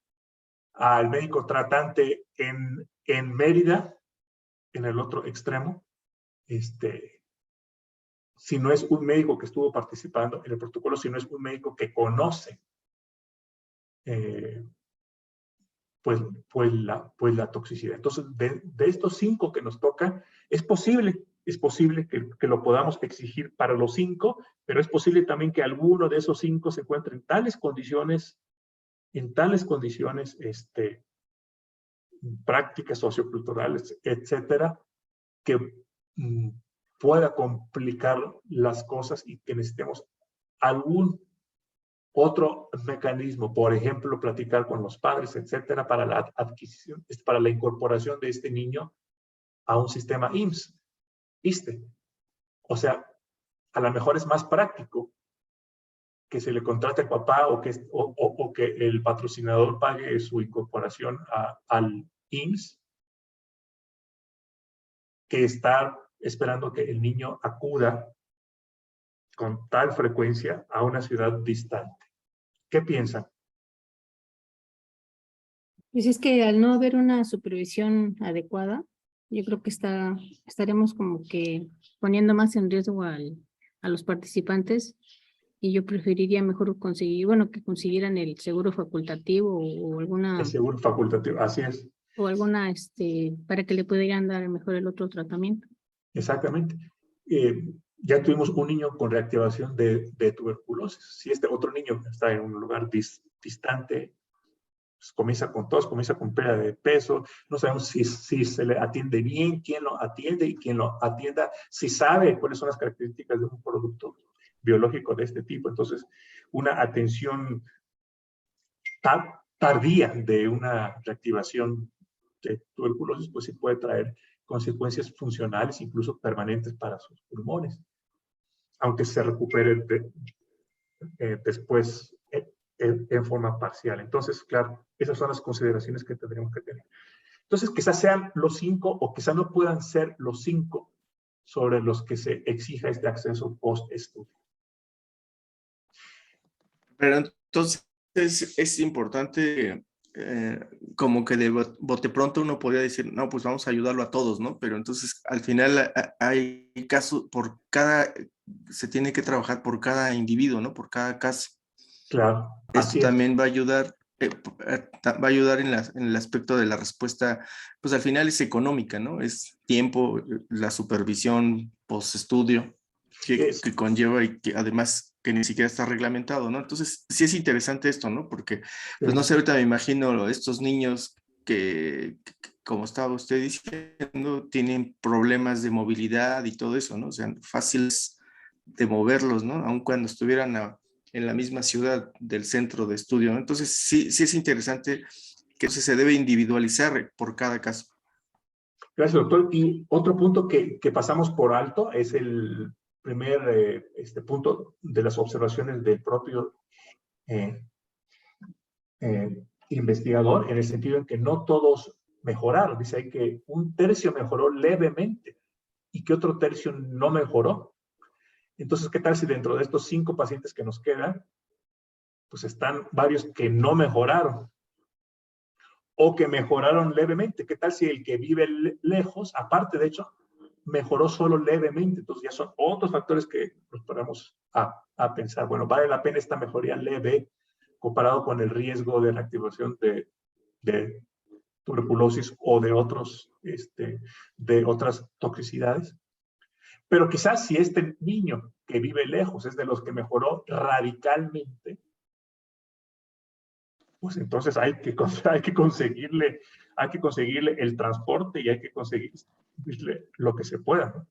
B: al médico tratante en Mérida, en el otro extremo, si no es un médico que estuvo participando en el protocolo, si no es un médico que conoce pues la toxicidad. Entonces, de estos 5 que nos tocan, es posible que lo podamos exigir para los 5, pero es posible también que alguno de esos 5 se encuentre en tales condiciones, prácticas socioculturales, etcétera, que pueda complicar las cosas y que necesitemos algún otro mecanismo, por ejemplo, platicar con los padres, etcétera, para la adquisición, para la incorporación de este niño a un sistema IMSS, ¿viste? O sea, a lo mejor es más práctico que se le contrate al papá o que el patrocinador pague su incorporación al IMSS que estar esperando que el niño acuda con tal frecuencia a una ciudad distante. ¿Qué piensan?
C: Pues es que al no haber una supervisión adecuada, yo creo que estaremos como que poniendo más en riesgo a los participantes, y yo preferiría mejor conseguir, bueno, que consiguieran el seguro facultativo o alguna,
B: El seguro facultativo, así es.
C: o alguna, para que le pudieran dar mejor el otro tratamiento.
B: Exactamente. Ya tuvimos un niño con reactivación de tuberculosis. Si este otro niño está en un lugar distante, pues comienza con tos, comienza con pérdida de peso, no sabemos si se le atiende bien, quién lo atiende y quién lo atienda, si sabe cuáles son las características de un producto biológico de este tipo. Entonces, una atención tardía de una reactivación de tuberculosis, pues sí puede traer consecuencias funcionales, incluso permanentes para sus pulmones, aunque se recupere después en forma parcial. Entonces, claro, esas son las consideraciones que tendremos que tener. Entonces, quizás sean los 5 o quizás no puedan ser los 5 sobre los que se exija este acceso post-estudio.
D: Pero entonces es importante, como que de bote pronto uno podría decir, no, pues vamos a ayudarlo a todos, ¿no? Pero entonces al final hay casos, se tiene que trabajar por cada individuo, ¿no? Por cada caso.
B: Claro.
D: Esto también va a ayudar en el aspecto de la respuesta, pues al final es económica, ¿no? Es tiempo, la supervisión post-estudio que conlleva y que además que ni siquiera está reglamentado, ¿no? Entonces, sí es interesante esto, ¿no? Porque, pues no sé, ahorita me imagino estos niños que, como estaba usted diciendo, tienen problemas de movilidad y todo eso, ¿no? O sea, fáciles de moverlos, ¿no? Aun cuando estuvieran en la misma ciudad del centro de estudio, ¿no? Entonces, sí es interesante que se debe individualizar por cada caso.
B: Gracias, doctor. Y otro punto que pasamos por alto es el primer punto de las observaciones del propio investigador, en el sentido en que no todos mejoraron. Dice ahí que 1/3 mejoró levemente y que otro tercio no mejoró. Entonces, ¿qué tal si dentro de estos 5 pacientes que nos quedan, pues están varios que no mejoraron o que mejoraron levemente? ¿Qué tal si el que vive lejos, aparte de hecho, mejoró solo levemente? Entonces ya son otros factores que nos ponemos a pensar. Bueno, ¿vale la pena esta mejoría leve comparado con el riesgo de reactivación de tuberculosis o de otras toxicidades? Pero quizás si este niño que vive lejos es de los que mejoró radicalmente, pues entonces hay que conseguirle el transporte y hay que conseguirle lo que se pueda, ¿no?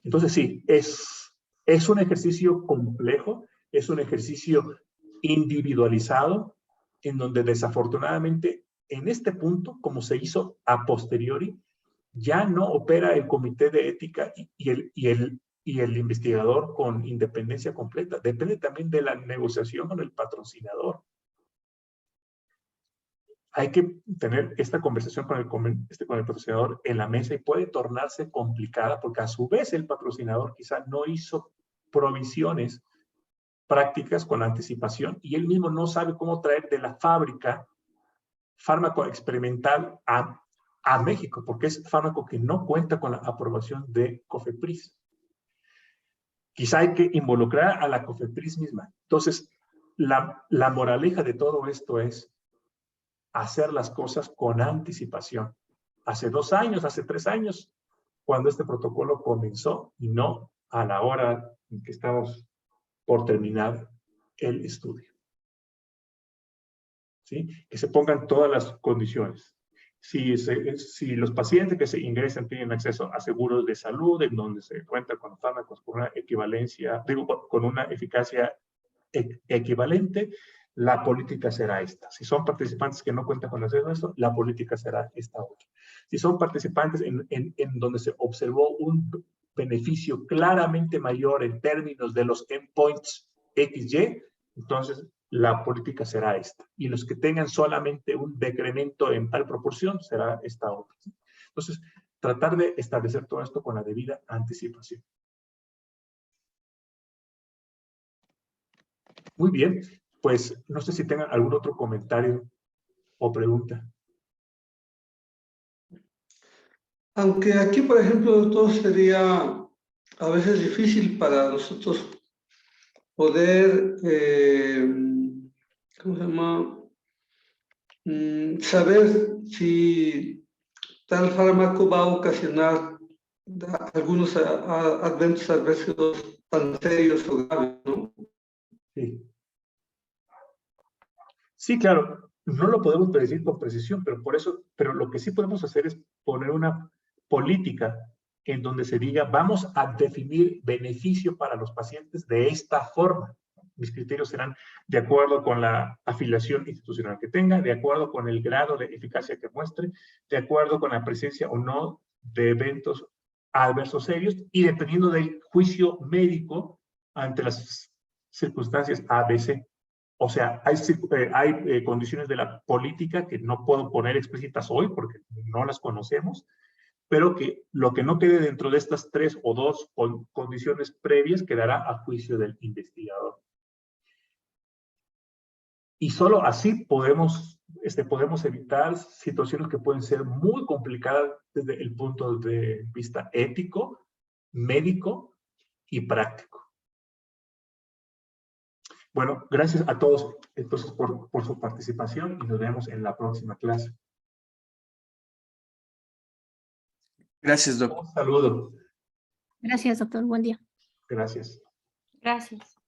B: Entonces sí, es un ejercicio complejo, es un ejercicio individualizado, en donde desafortunadamente en este punto, como se hizo a posteriori, ya no opera el comité de ética y el investigador con independencia completa. Depende también de la negociación con el patrocinador. Hay que tener esta conversación con el patrocinador en la mesa, y puede tornarse complicada porque a su vez el patrocinador quizá no hizo provisiones prácticas con anticipación y él mismo no sabe cómo traer de la fábrica fármaco experimental a México, porque es fármaco que no cuenta con la aprobación de COFEPRIS. Quizá hay que involucrar a la COFEPRIS misma. Entonces, la moraleja de todo esto es hacer las cosas con anticipación. Hace 2 años, hace 3 años, cuando este protocolo comenzó, y no a la hora en que estamos por terminar el estudio. ¿Sí? Que se pongan todas las condiciones. Si los pacientes que se ingresan tienen acceso a seguros de salud, en donde se cuenta con fármacos con una equivalencia, con una eficacia equivalente, la política será esta. Si son participantes que no cuentan con acceso a esto, la política será esta otra. Si son participantes en donde se observó un beneficio claramente mayor en términos de los endpoints XY, entonces la política será esta. Y los que tengan solamente un decremento en tal proporción, será esta otra. Entonces, tratar de establecer todo esto con la debida anticipación. Muy bien, pues no sé si tengan algún otro comentario o pregunta.
A: Aunque aquí, por ejemplo, doctor, sería a veces difícil para nosotros poder, ¿cómo se llama? Saber si tal fármaco va a ocasionar algunos eventos adversos tan serios o graves, ¿no?
B: Sí. Sí, claro, no lo podemos predecir con precisión, pero lo que sí podemos hacer es poner una política en donde se diga, vamos a definir beneficio para los pacientes de esta forma. Mis criterios serán de acuerdo con la afiliación institucional que tenga, de acuerdo con el grado de eficacia que muestre, de acuerdo con la presencia o no de eventos adversos serios y dependiendo del juicio médico ante las circunstancias ABC. O sea, hay condiciones de la política que no puedo poner explícitas hoy porque no las conocemos, pero que lo que no quede dentro de estas 3 o 2 condiciones previas quedará a juicio del investigador. Y solo así podemos evitar situaciones que pueden ser muy complicadas desde el punto de vista ético, médico y práctico. Bueno, gracias a todos entonces por su participación y nos vemos en la próxima clase.
D: Gracias, doctor.
B: Un saludo.
C: Gracias, doctor. Buen día.
B: Gracias.
E: Gracias.